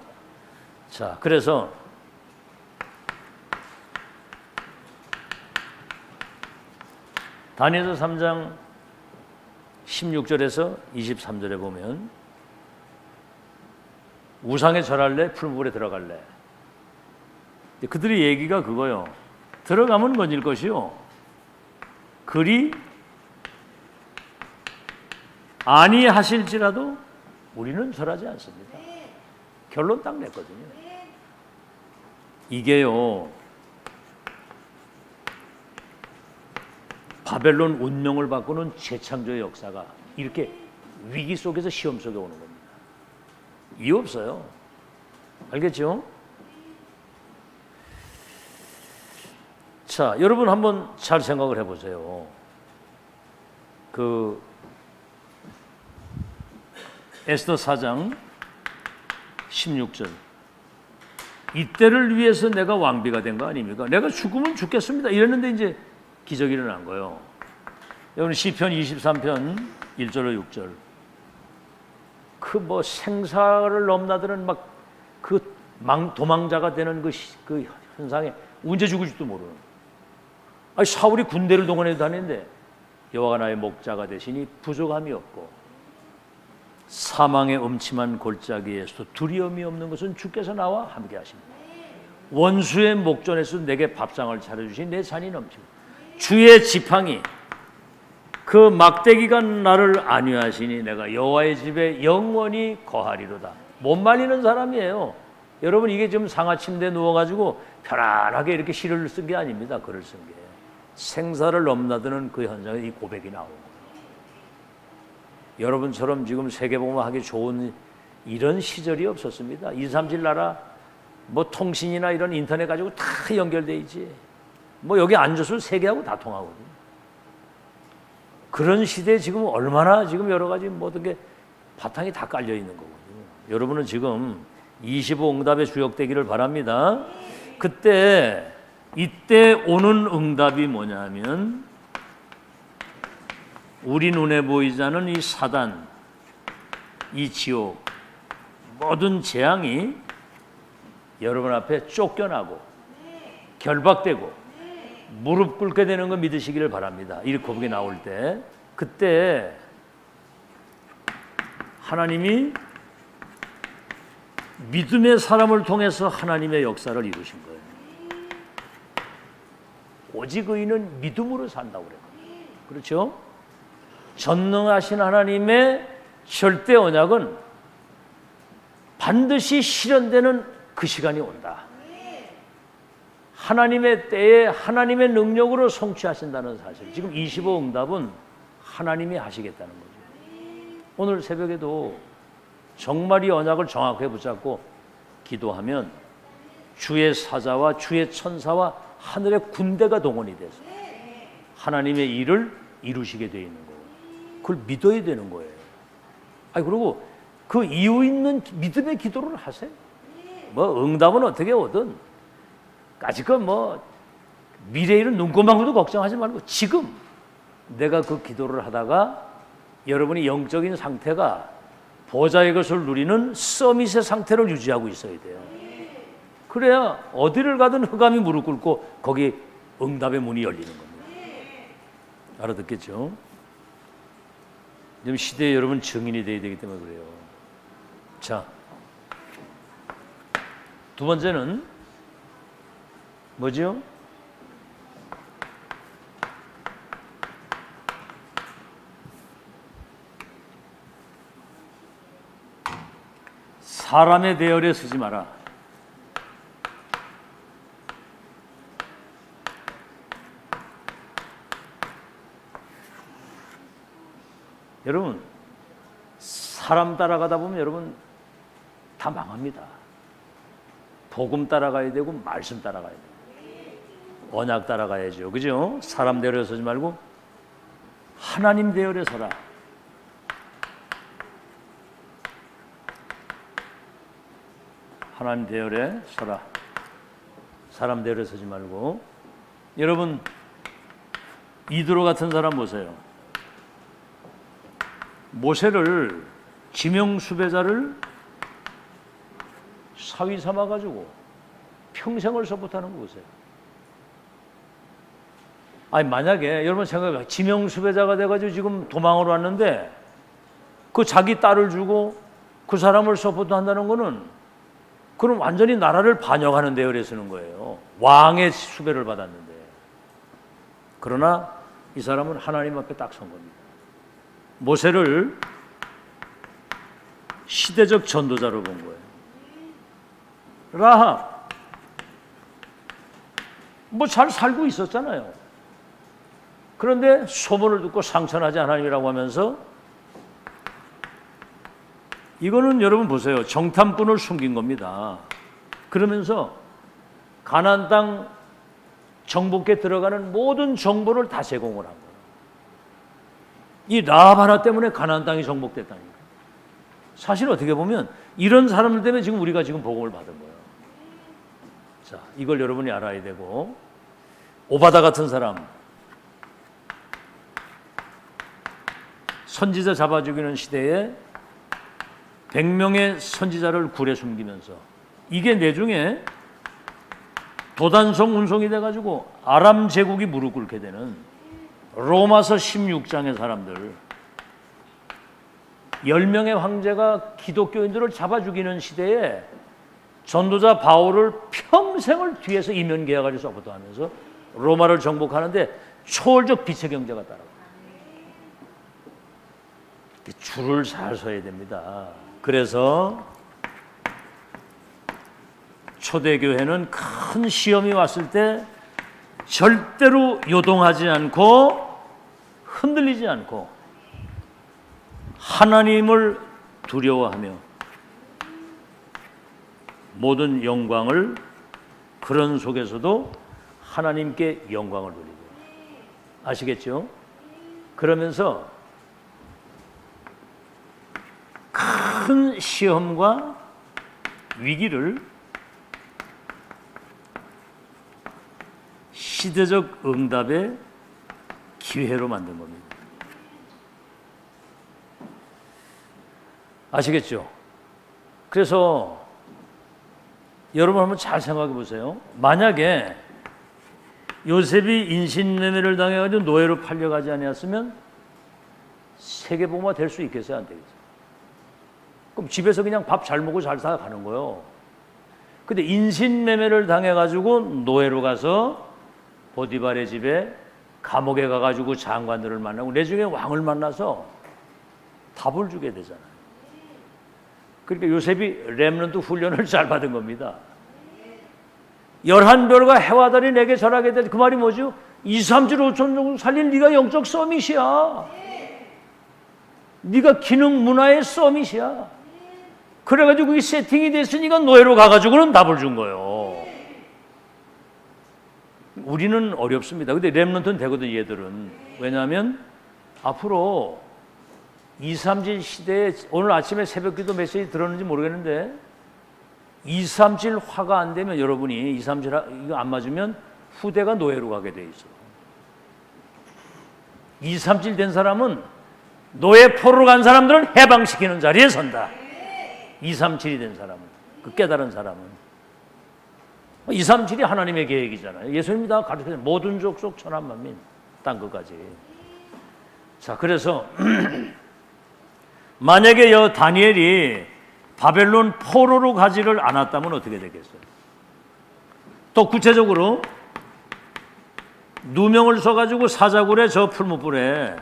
자, 그래서 다니엘서 3장 16절에서 23절에 보면 우상에 절할래? 풀물에 들어갈래? 그들의 얘기가 그거요. 들어가면 건질 것이요. 그리 아니하실지라도 우리는 절하지 않습니다. 결론 딱 냈거든요. 이게요, 바벨론 운명을 바꾸는 재창조의 역사가 이렇게 위기 속에서 시험 속에 오는 겁니다. 이유 없어요. 알겠죠? 자, 여러분 한번 잘 생각을 해보세요. 에스더 4장 16절. 이때를 위해서 내가 왕비가 된 거 아닙니까? 내가 죽으면 죽겠습니다. 이랬는데 이제 기적이 일어난 거예요. 여러분 시편 23편 1절로 6절. 그 생사를 넘나드는 도망자가 되는 그 현상에 언제 죽을지도 모르는. 아니 사울이 군대를 동원해서 다니는데 여호와가 나의 목자가 되시니 부족함이 없고 사망의 음침한 골짜기에서 두려움이 없는 것은 주께서 나와 함께 하십니다. 원수의 목전에서 내게 밥상을 차려주신 내 잔이 넘치고 주의 지팡이 그 막대기가 나를 안위하시니 내가 여호와의 집에 영원히 거하리로다. 못 말리는 사람이에요. 여러분 이게 지금 상하 침대에 누워가지고 편안하게 이렇게 시를 쓴 게 아닙니다. 글을 쓴 게. 생사를 넘나드는 그 현장에 이 고백이 나오는 거예요. 여러분처럼 지금 세계복음하기 좋은 이런 시절이 없었습니다. 237 나라 통신이나 이런 인터넷 가지고 다 연결돼 있지. 여기 앉아서 세계하고 다 통하거든요. 그런 시대에 지금 얼마나 지금 여러 가지 모든 게 바탕이 다 깔려 있는 거거든요. 여러분은 지금 25응답에 주역되기를 바랍니다. 이때 오는 응답이 뭐냐면 우리 눈에 보이지 않는 이 사단, 이 지옥, 모든 재앙이 여러분 앞에 쫓겨나고 결박되고 무릎 꿇게 되는 거 믿으시기를 바랍니다. 이 고백이 나올 때 그때 하나님이 믿음의 사람을 통해서 하나님의 역사를 이루신 거예요. 오직 의인은 믿음으로 산다고 그랬거든요. 그렇죠? 전능하신 하나님의 절대 언약은 반드시 실현되는 그 시간이 온다. 하나님의 때에 하나님의 능력으로 성취하신다는 사실. 지금 25응답은 하나님이 하시겠다는 거죠. 오늘 새벽에도 정말 이 언약을 정확하게 붙잡고 기도하면 주의 사자와 주의 천사와 하늘의 군대가 동원이 돼서 하나님의 일을 이루시게 되어 있는 거예요. 그걸 믿어야 되는 거예요. 그리고 그 이유 있는 믿음의 기도를 하세요. 응답은 어떻게 오든 아직은 미래일은 눈곱만큼도 걱정하지 말고 지금 내가 그 기도를 하다가 여러분이 영적인 상태가 보좌의 것을 누리는 서밋의 상태를 유지하고 있어야 돼요. 그래야 어디를 가든 흑암이 무릎 꿇고 거기 응답의 문이 열리는 겁니다. 알아듣겠죠? 지금 시대에 여러분 증인이 되어야 되기 때문에 그래요. 자, 두 번째는 뭐죠? 사람의 대열에 서지 마라. 여러분, 사람 따라가다 보면 여러분 다 망합니다. 복음 따라가야 되고 말씀 따라가야 돼요. 언약 따라가야죠. 그죠? 사람 대열에 서지 말고 하나님 대열에 서라. 하나님 대열에 서라. 사람 대열에 서지 말고. 여러분 이드로 같은 사람 보세요. 모세를 지명 수배자를 사위 삼아가지고 평생을 서포트하는 거 보세요. 아니 만약에 여러분 생각해봐요. 지명수배자가 돼가지고 지금 도망을 왔는데 그 자기 딸을 주고 그 사람을 서포트한다는 거는 그럼 완전히 나라를 반역하는 대열에 서는 거예요. 왕의 수배를 받았는데. 그러나 이 사람은 하나님 앞에 딱 선 겁니다. 모세를 시대적 전도자로 본 거예요. 라합 뭐 잘 살고 있었잖아요. 그런데 소문을 듣고 상천하지 하나님이라고 하면서 이거는 여러분 보세요. 정탐꾼을 숨긴 겁니다. 그러면서 가나안 땅 정복에 들어가는 모든 정보를 다 제공을 한 거예요. 이 라합 하나 때문에 가나안 땅이 정복됐다니까. 사실 어떻게 보면 이런 사람들 때문에 지금 우리가 지금 복음을 받은 거예요. 자, 이걸 여러분이 알아야 되고 오바다 같은 사람 선지자 잡아 죽이는 시대에 100명의 선지자를 굴에 숨기면서 이게 내중에 도단성 운송이 돼가지고 아람 제국이 무릎 꿇게 되는 로마서 16장의 사람들 10명의 황제가 기독교인들을 잡아 죽이는 시대에 전도자 바울을 평생을 뒤에서 이면계약을 서포트하면서 로마를 정복하는데 초월적 빛의 경제가 따라와요. 줄을 잘 서야 됩니다. 그래서 초대교회는 큰 시험이 왔을 때 절대로 요동하지 않고 흔들리지 않고 하나님을 두려워하며 모든 영광을 그런 속에서도 하나님께 영광을 돌리고 아시겠죠? 그러면서 큰 시험과 위기를 시대적 응답의 기회로 만든 겁니다. 아시겠죠? 그래서 여러분 한번 잘 생각해 보세요. 만약에 요셉이 인신매매를 당해가지고 노예로 팔려가지 아니었으면 세계복음화 될 수 있겠어요? 안 되겠어요? 그럼 집에서 그냥 밥 잘 먹고 잘 살아가는 거예요. 근데 인신매매를 당해가지고 노예로 가서 보디발의 집에 감옥에 가가지고 장관들을 만나고 내중에 왕을 만나서 답을 주게 되잖아요. 그러니까 요셉이 렘넌트 훈련을 잘 받은 겁니다. 11별과 해와 달이 내게 절하게 될 그 말이 뭐죠? 2, 3, 7, 5천 정도 살릴 네가 영적 서밋이야. 네가 기능 문화의 서밋이야. 그래가지고 이 세팅이 됐으니까 노예로 가가지고는 답을 준 거예요. 우리는 어렵습니다. 근데 렘넌트는 되거든 얘들은. 왜냐하면 앞으로 2, 3질 시대에 오늘 아침에 새벽기도 메시지 들었는지 모르겠는데 2, 3질 화가 안 되면 여러분이 2, 3질 이거 안 맞으면 후대가 노예로 가게 돼 있어. 2, 3질 된 사람은 노예 포로로 간 사람들은 해방시키는 자리에 선다. 2, 3, 7이 된 사람은 그 깨달은 사람은 2, 3, 7이 하나님의 계획이잖아요. 예수님이 다 가르쳐준 모든 족속 천한 만민 땅 끝까지. 자, 그래서 만약에 다니엘이 바벨론 포로로 가지를 않았다면 어떻게 되겠어요? 또 구체적으로 누명을 써가지고 사자굴에 저 풀무불에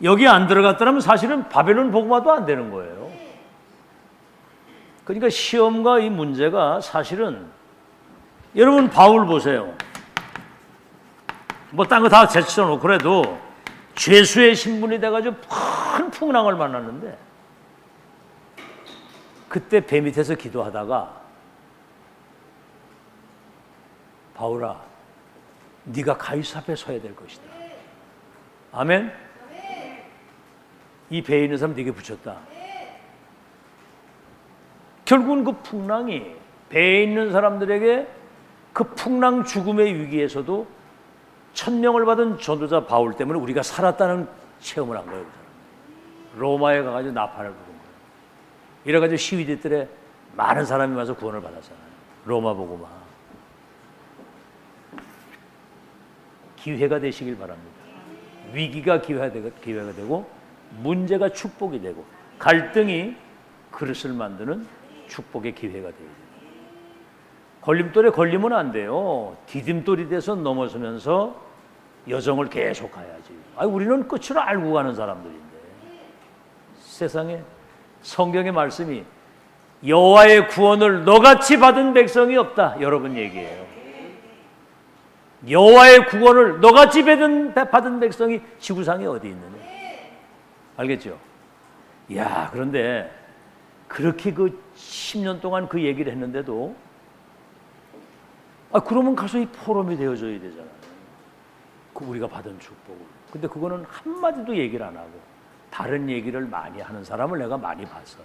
여기 안 들어갔더라면 사실은 바벨론 복음화도 안 되는 거예요. 그러니까 시험과 이 문제가 사실은 여러분 바울 보세요. 뭐 딴 거 다 제쳐놓고 그래도 죄수의 신분이 돼가지고 큰 풍랑을 만났는데 그때 배 밑에서 기도하다가 바울아 네가 가이사 앞에 서야 될 것이다. 아멘? 이 배에 있는 사람 네게 붙였다. 결국은 그 풍랑이 배에 있는 사람들에게 그 풍랑 죽음의 위기에서도 천명을 받은 전도자 바울 때문에 우리가 살았다는 체험을 한 거예요. 로마에 가가지고 나팔을 부른 거예요. 이래가지고 시위대들에 많은 사람이 와서 구원을 받았잖아요. 로마 복음화. 기회가 되시길 바랍니다. 위기가 기회가 되고 문제가 축복이 되고 갈등이 그릇을 만드는 축복의 기회가 되어야 돼요. 걸림돌에 걸리면 안 돼요. 디딤돌이 돼서 넘어서면서 여정을 계속 가야지. 우리는 끝을 알고 가는 사람들인데 세상에 성경의 말씀이 여호와의 구원을 너같이 받은 백성이 없다. 여러분 얘기예요. 여호와의 구원을 너같이 받은 백성이 지구상에 어디 있느냐. 알겠죠? 야, 그런데 그렇게 그 10년 동안 그 얘기를 했는데도 그러면 가서 이 포럼이 되어져야 되잖아요. 그 우리가 받은 축복을. 근데 그거는 한마디도 얘기를 안 하고 다른 얘기를 많이 하는 사람을 내가 많이 봤어요.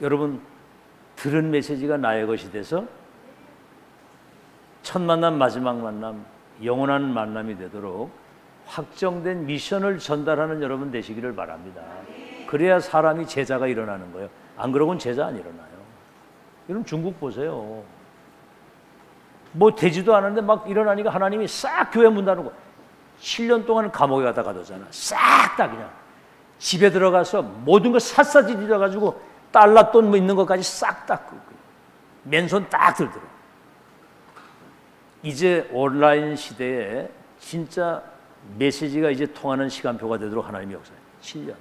여러분 들은 메시지가 나의 것이 돼서 첫 만남, 마지막 만남, 영원한 만남이 되도록 확정된 미션을 전달하는 여러분 되시기를 바랍니다. 그래야 사람이 제자가 일어나는 거예요. 안 그러고는 제자 안 일어나요. 여러분 중국 보세요. 뭐 되지도 않았는데 막 일어나니까 하나님이 싹 교회 문 닫는 거. 7년 동안 감옥에 갔다 가뒀잖아. 싹 다 그냥 집에 들어가서 모든 거 샅샅이 뒤져가지고 달러 돈 뭐 있는 것까지 싹 다 맨손 딱 들더라. 이제 온라인 시대에 진짜 메시지가 이제 통하는 시간표가 되도록 하나님의 역사예요. 7년.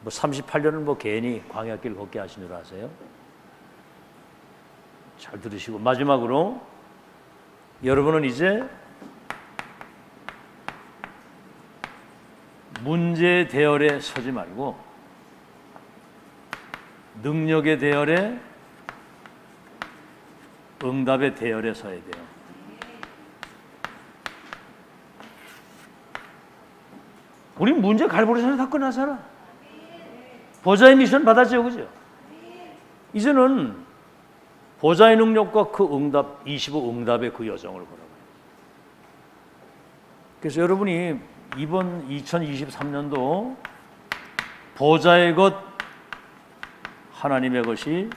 뭐 38년을 뭐 괜히 광야길 걷게 하신 줄 아세요? 잘 들으시고 마지막으로 여러분은 이제 문제의 대열에 서지 말고 능력의 대열에 응답의 대열에 서야 돼요. 우리 문제 갈보리선에 다 끝나잖아. 보좌의 미션 받았죠, 그죠? 이제는 보좌의 능력과 그 응답, 25 응답의 그 여정을 걸어가요. 그래서 여러분이 이번 2023년도 보좌의 것, 하나님의 것이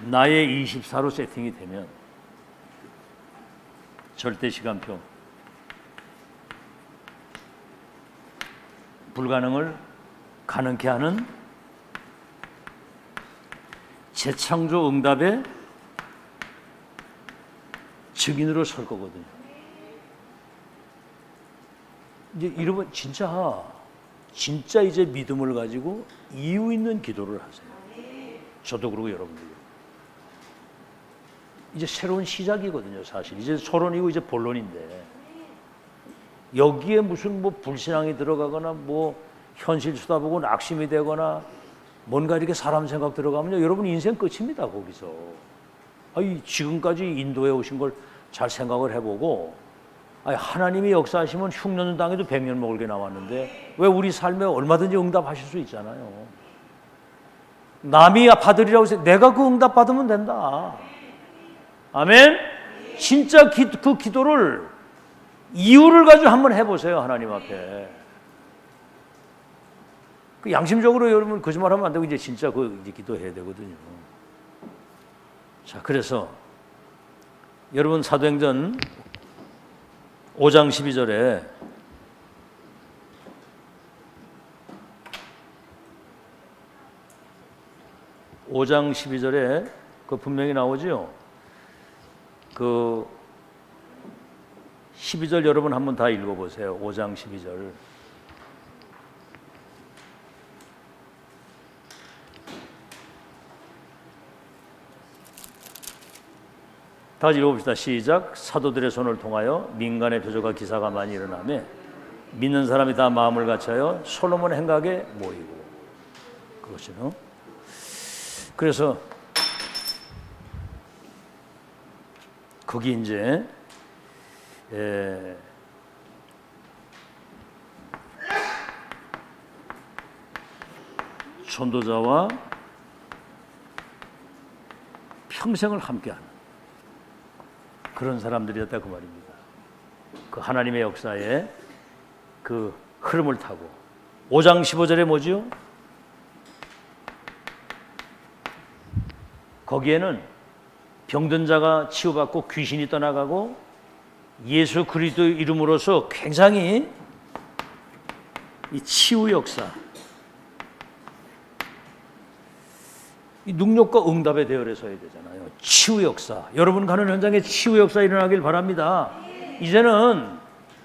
나의 24로 세팅이 되면 절대 시간표, 불가능을 가능케 하는 재창조 응답의 증인으로 설 거거든요. 이제 이러면 진짜 이제 믿음을 가지고 이유 있는 기도를 하세요. 저도 그러고 여러분들도. 이제 새로운 시작이거든요, 사실. 이제 서론이고 이제 본론인데 여기에 무슨 뭐 불신앙이 들어가거나 뭐 현실 쳐다보고 낙심이 되거나 뭔가 이렇게 사람 생각 들어가면요, 여러분 인생 끝입니다. 거기서 지금까지 인도에 오신 걸 잘 생각을 해보고 하나님이 역사하시면 흉년 당에도 100년 먹을 게 나왔는데 왜 우리 삶에 얼마든지 응답하실 수 있잖아요. 남이 받으리라고 해서 내가 그 응답 받으면 된다. 아멘. 진짜 그 기도를 이유를 가지고 한번 해보세요. 하나님 앞에. 그 양심적으로 여러분 거짓말하면 안 되고 이제 진짜 이제 기도해야 되거든요. 자, 그래서 여러분 사도행전 5장 12절에 그 분명히 나오죠. 그 12절 여러분 한번 다 읽어보세요. 5장 12절. 다 같이 읽어봅시다. 시작. 사도들의 손을 통하여 민간의 표적과 기사가 많이 일어나며 믿는 사람이 다 마음을 같이하여 솔로몬 행각에 모이고. 그것이요. 그래서 거기 이제 전도자와 평생을 함께하는 그런 사람들이었다 그 말입니다. 그 하나님의 역사에 그 흐름을 타고 5장 15절에 뭐지요? 거기에는 병든 자가 치유받고 귀신이 떠나가고 예수 그리스도 이름으로서 굉장히 이 치유 역사, 이 능력과 응답의 대열에 서야 되잖아요. 치유 역사. 여러분 가는 현장에 치유 역사 일어나길 바랍니다. 이제는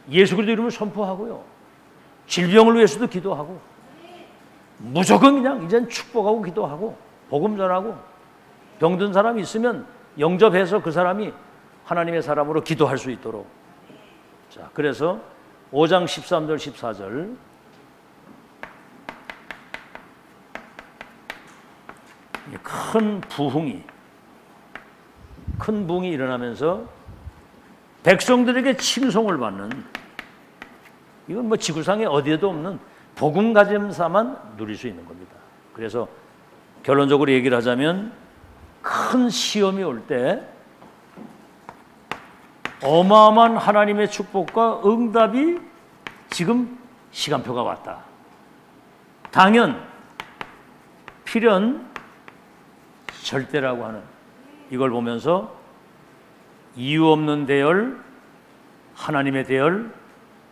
예수 그리스도 이름을 선포하고요. 질병을 위해서도 기도하고 무조건 그냥 이제는 축복하고 기도하고 복음 전하고 병든 사람이 있으면 영접해서 그 사람이 하나님의 사람으로 기도할 수 있도록. 자, 그래서 5장 13절 14절 큰 부흥이 일어나면서 백성들에게 칭송을 받는, 이건 뭐 지구상에 어디에도 없는 복음 가짐사만 누릴 수 있는 겁니다. 그래서 결론적으로 얘기를 하자면 큰 시험이 올 때 어마어마한 하나님의 축복과 응답이 지금 시간표가 왔다. 당연, 필연, 절대라고 하는 이걸 보면서 이유 없는 대열, 하나님의 대열,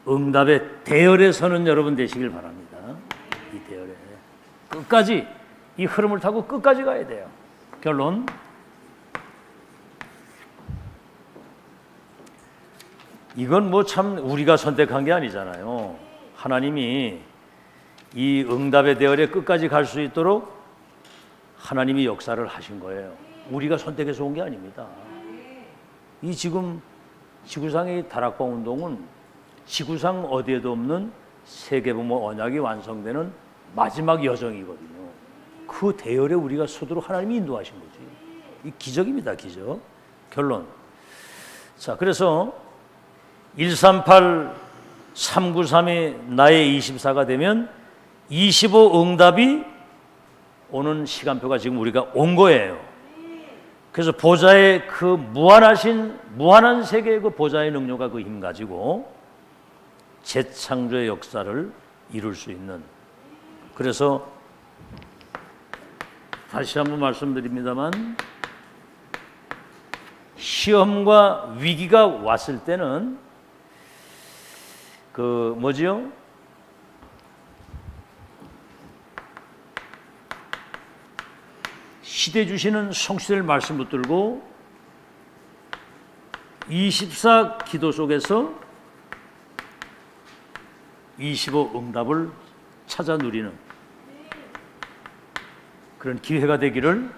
응답의 대열에 서는 여러분 되시길 바랍니다. 이 대열에 끝까지 이 흐름을 타고 끝까지 가야 돼요. 결론, 이건 뭐 참 우리가 선택한 게 아니잖아요. 하나님이 이 응답의 대열에 끝까지 갈 수 있도록 하나님이 역사를 하신 거예요. 우리가 선택해서 온 게 아닙니다. 이 지금 지구상의 다락방 운동은 지구상 어디에도 없는 세계부모 언약이 완성되는 마지막 여정이거든요. 그 대열에 우리가 서도록 하나님이 인도하신 거지. 이 기적입니다, 기적. 결론. 자, 그래서 138, 393이 나의 24가 되면 25 응답이 오는 시간표가 지금 우리가 온 거예요. 그래서 보좌의 그 무한한 세계의 그 보좌의 능력과 그 힘 가지고 재창조의 역사를 이룰 수 있는, 그래서 다시 한번 말씀드립니다만 시험과 위기가 왔을 때는 그 뭐지요? 시대 주시는 성취될 말씀 붙들고 24 기도 속에서 25 응답을 찾아 누리는 그런 기회가 되기를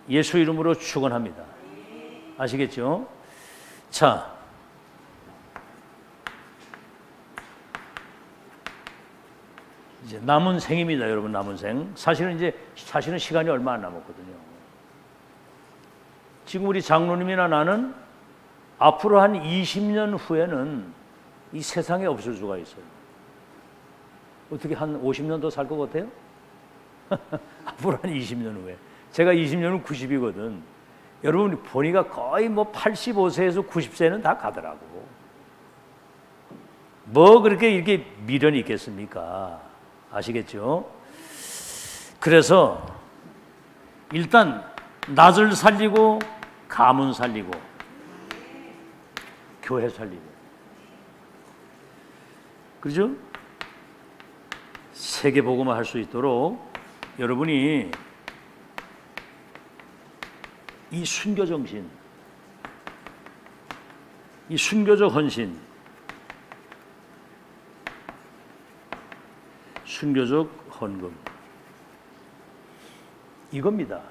예수 이름으로 축원합니다. 아시겠죠? 자, 이제 남은 생입니다, 여러분. 남은 생. 사실은 시간이 얼마 안 남았거든요. 지금 우리 장로님이나 나는 앞으로 한 20년 후에는 이 세상에 없을 수가 있어요. 어떻게 한 50년 더 살 것 같아요? 앞으로 한 20년 후에. 제가 20년 후 90이거든. 여러분 보니까 거의 뭐 85세에서 90세는 다 가더라고. 뭐 그렇게 이렇게 미련이 있겠습니까? 아시겠죠? 그래서 일단 낯을 살리고 가문 살리고 교회 살리고, 그죠? 세계 복음을 할 수 있도록 여러분이 이 순교 정신, 이 순교적 헌신, 순교적 헌금, 이겁니다.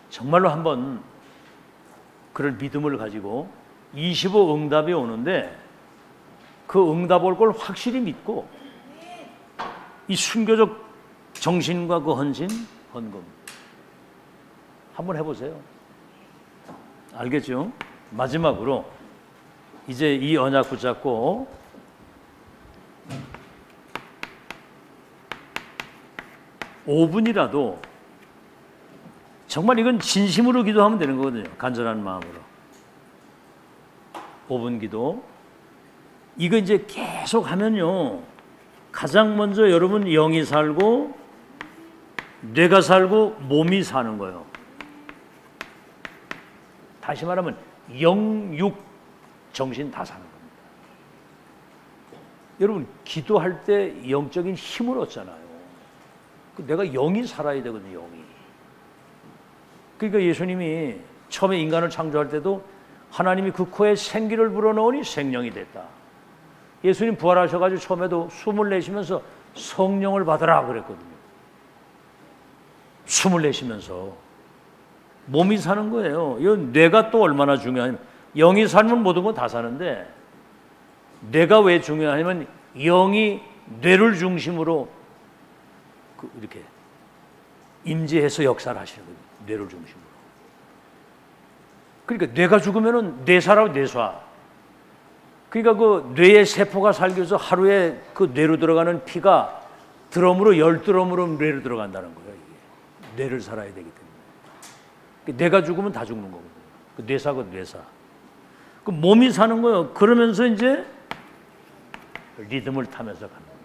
정말로 한번 그런 믿음을 가지고 25 응답이 오는데 그 응답 올 걸 확실히 믿고 이 순교적 정신과 그 헌신, 헌금 한번 해보세요. 알겠죠? 마지막으로 이제 이 언약 붙잡고 (5분이라도) 정말 이건 진심으로 기도하면 되는 거거든요. 간절한 마음으로 5분 기도. 이거 이제 계속 하면요, 가장 먼저 여러분 영이 살고 뇌가 살고 몸이 사는 거예요. 다시 말하면 영육 정신 다 사는 겁니다. 여러분 기도할 때 영적인 힘을 얻잖아요. 내가 영이 살아야 되거든요. 영이. 그러니까 예수님이 처음에 인간을 창조할 때도 하나님이 그 코에 생기를 불어넣으니 생명이 됐다. 예수님 부활하셔가지고 처음에도 숨을 내쉬면서 성령을 받으라 그랬거든요. 숨을 내쉬면서 몸이 사는 거예요. 이 뇌가 또 얼마나 중요하냐면 영이 살면 모든 건 다 사는데 뇌가 왜 중요하냐면 영이 뇌를 중심으로 이렇게 임재해서 역사를 하시는 거예요. 뇌를 중심으로. 그러니까 뇌가 죽으면은 뇌사라고 뇌사. 그러니까 그 뇌의 세포가 살기 위해서 하루에 그 뇌로 들어가는 피가 드럼으로 10드럼으로 뇌로 들어간다는 거예요. 이게. 뇌를 살아야 되기 때문에. 뇌가 죽으면 다 죽는 거거든요. 그 뇌사거든, 뇌사. 그 몸이 사는 거예요. 그러면서 이제 리듬을 타면서 가는 거예요.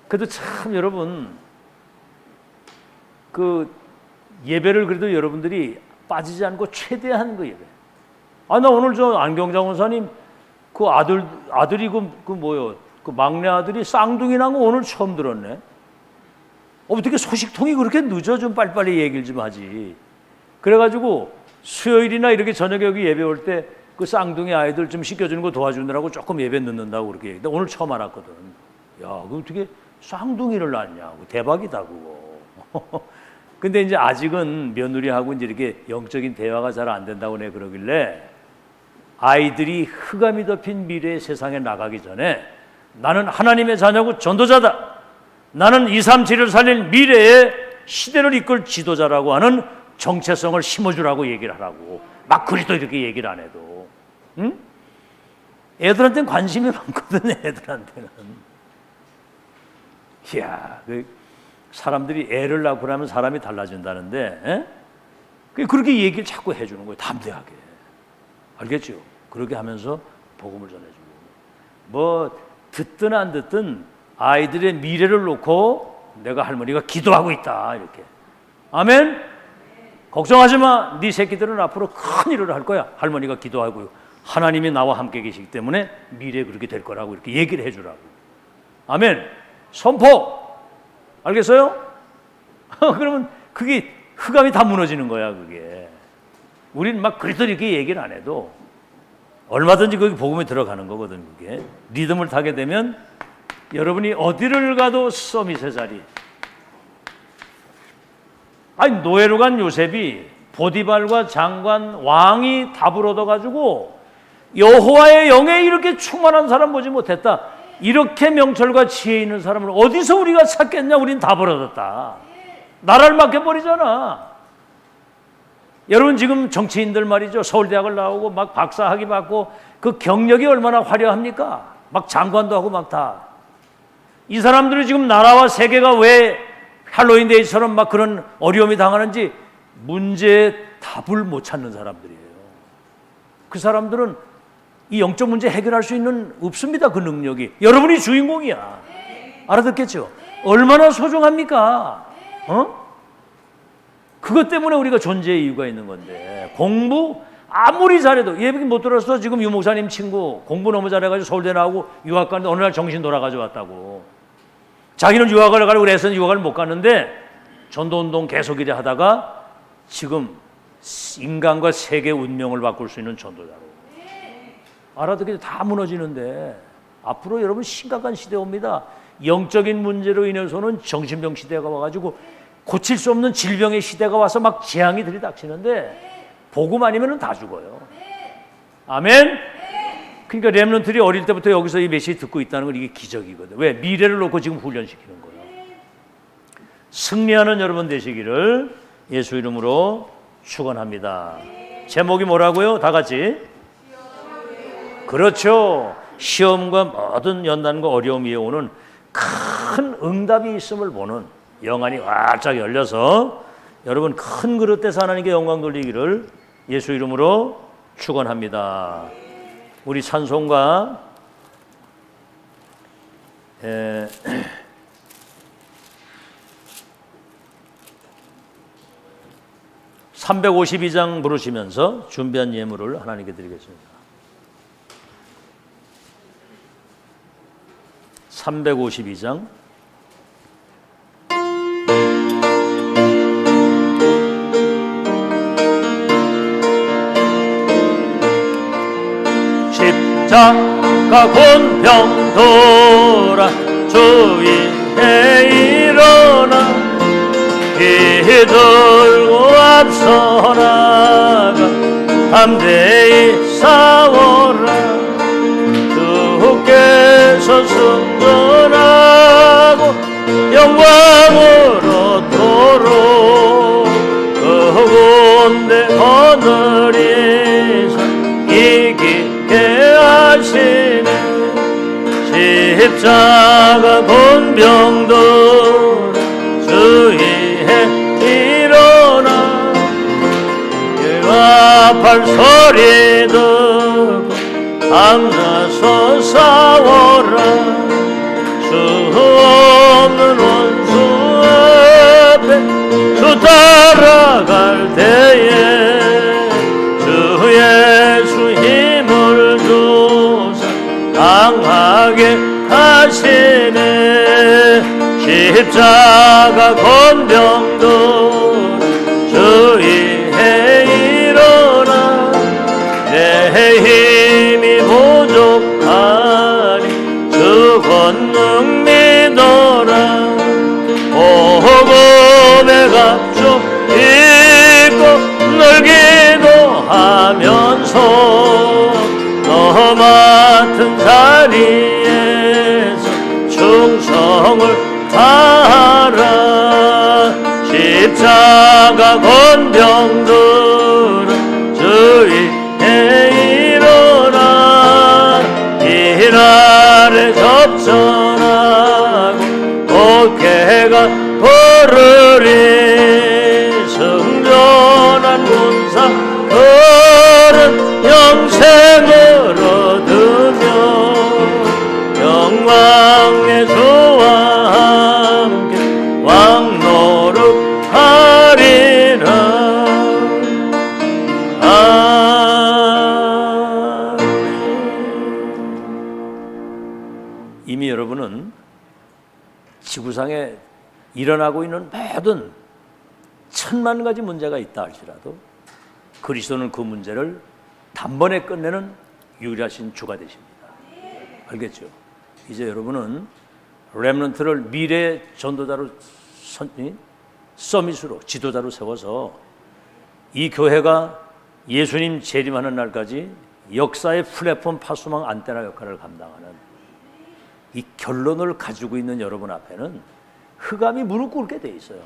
그래도 참 여러분 그 예배를 그래도 여러분들이 빠지지 않고 최대한 그 예배. 아, 나 오늘 저 안경장 원사님 그 아들이 그 뭐요? 그 막내 아들이 쌍둥이 난 거 오늘 처음 들었네. 어떻게 소식통이 그렇게 늦어? 좀 빨리빨리 얘기를 좀 하지. 그래가지고 수요일이나 이렇게 저녁에 여기 예배 올 때 그 쌍둥이 아이들 좀 씻겨주는 거 도와주느라고 조금 예배 늦는다고 그렇게 얘기했는데 오늘 처음 알았거든. 야, 그 어떻게 쌍둥이를 낳냐고. 대박이다 그거. 근데 이제 아직은 며느리하고 이제 이렇게 영적인 대화가 잘 안 된다고 내 그러길래 아이들이 흑암이 덮인 미래의 세상에 나가기 전에 나는 하나님의 자녀고 전도자다. 나는 237을 살릴 미래의 시대를 이끌 지도자라고 하는 정체성을 심어주라고 얘기를 하라고. 막 그리도 이렇게 얘기를 안 해도. 응? 애들한테는 관심이 많거든. 애들한테는. 이야, 사람들이 애를 낳고 나면 사람이 달라진다는데 그렇게 얘기를 자꾸 해주는 거예요. 담대하게. 알겠죠? 그렇게 하면서 복음을 전해주고 뭐 듣든 안 듣든 아이들의 미래를 놓고 내가 할머니가 기도하고 있다 이렇게. 아멘? 걱정하지 마. 네 새끼들은 앞으로 큰 일을 할 거야. 할머니가 기도하고요. 하나님이 나와 함께 계시기 때문에 미래에 그렇게 될 거라고 이렇게 얘기를 해주라고. 아멘. 선포. 알겠어요? 그러면 그게 흑암이 다 무너지는 거야 그게. 우리는 막 그랬더니 이렇게 얘기를 안 해도 얼마든지 거기 복음에 들어가는 거거든 그게. 리듬을 타게 되면 여러분이 어디를 가도 서밋의 자리. 아니 노예로 간 요셉이 보디발과 장관 왕이 답을 얻어가지고 여호와의 영에 이렇게 충만한 사람 보지 못했다. 이렇게 명철과 지혜 있는 사람을 어디서 우리가 찾겠냐. 우린 답을 얻었다. 나라를 맡겨버리잖아. 여러분 지금 정치인들 말이죠. 서울대학을 나오고 막 박사학위 받고 그 경력이 얼마나 화려합니까? 막 장관도 하고 막 다. 이 사람들이 지금 나라와 세계가 왜 할로윈데이처럼 막 그런 어려움이 당하는지 문제의 답을 못 찾는 사람들이에요. 그 사람들은 이 영적 문제 해결할 수 있는 없습니다. 그 능력이. 여러분이 주인공이야. 알아듣겠죠? 얼마나 소중합니까? 그것 때문에 우리가 존재의 이유가 있는 건데 공부 아무리 잘해도 예비 못 들어서 지금 유 목사님 친구 공부 너무 잘해가지고 서울대 나오고 유학 가는데 어느 날 정신 돌아가지고 왔다고. 자기는 유학을 가려고 그래서 유학을 못 갔는데 전도운동 계속 이래 하다가 지금 인간과 세계 운명을 바꿀 수 있는 전도자로. 알아듣게 다 무너지는데 앞으로 여러분 심각한 시대 옵니다. 영적인 문제로 인해서는 정신병 시대가 와가지고 고칠 수 없는 질병의 시대가 와서 막 재앙이 들이닥치는데 복음 아니면 다 죽어요. 아멘? 그러니까 렘넌트들이 어릴 때부터 여기서 이 메시지 듣고 있다는 건 이게 기적이거든. 왜? 미래를 놓고 지금 훈련시키는 거예요. 승리하는 여러분 되시기를 예수 이름으로 축원합니다. 제목이 뭐라고요? 다 같이. 그렇죠. 시험과 모든 연단과 어려움 위에 오는 큰 응답이 있음을 보는 영안이 활짝 열려서 여러분 큰 그릇에서 하나님께 영광 돌리기를 예수 이름으로 축원합니다. 우리 찬송가 352장 부르시면서 준비한 예물을 하나님께 드리겠습니다. 352장 십자가 권병도라 주위에 일어나 기들고 앞서 나가 담대히 싸워라 주께서 승전하고 영광으로 도로 그군데 거느리사 이기게 하시네 십자가 권병들 주위에 일어나 일합할 소리 듣고 밤낮서 싸워라 수 없는 원수 앞에 주 따라갈 때에 주 예수 힘을 주사 강하게 하시네 십자가 권병들 주위에 일어나 내 힘이 부족하니 주 권능 믿어라 복음의 갑주 입고 늘 기도하면서 너 맡은 자리에서 충성을 다하라 십자가 권병들은 주위에 일어나 일 아래 접전하고 어깨가 부르리 승전한 군사 그는 영생을 얻으며 영광의 주와 함께 왕노릇하리라. 이미 여러분은 지구상에 일어나고 있는 모든 천만 가지 문제가 있다 할지라도 그리스도는 그 문제를 단번에 끝내는 유일하신 주가 되십니다. 알겠죠? 이제 여러분은 렘넌트를 미래 전도자로 서밋으로 지도자로 세워서 이 교회가 예수님 재림하는 날까지 역사의 플랫폼 파수망 안테나 역할을 감당하는 이 결론을 가지고 있는 여러분 앞에는 흑암이 무릎 꿇게 돼 있어요.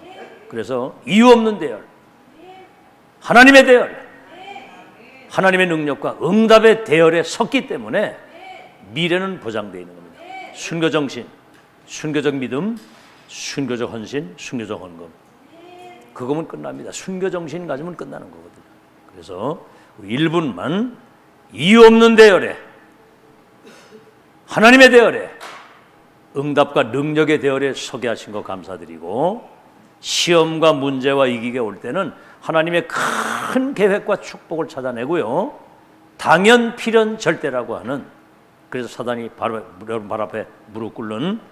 그래서 이유 없는 대열, 하나님의 대열, 하나님의 능력과 응답의 대열에 섰기 때문에 미래는 보장되어 있는 겁니다. 순교정신, 순교적 믿음, 순교적 헌신, 순교적 헌금. 그거면 끝납니다. 순교정신 가지면 끝나는 거거든요. 그래서 1분만 이유 없는 대열에, 하나님의 대열에, 응답과 능력의 대열에 서게 하신 거 감사드리고, 시험과 문제와 위기가 올 때는 하나님의 큰 계획과 축복을 찾아내고요, 당연 필연 절대라고 하는, 그래서 사단이 바로 여러분 발 앞에 무릎 꿇는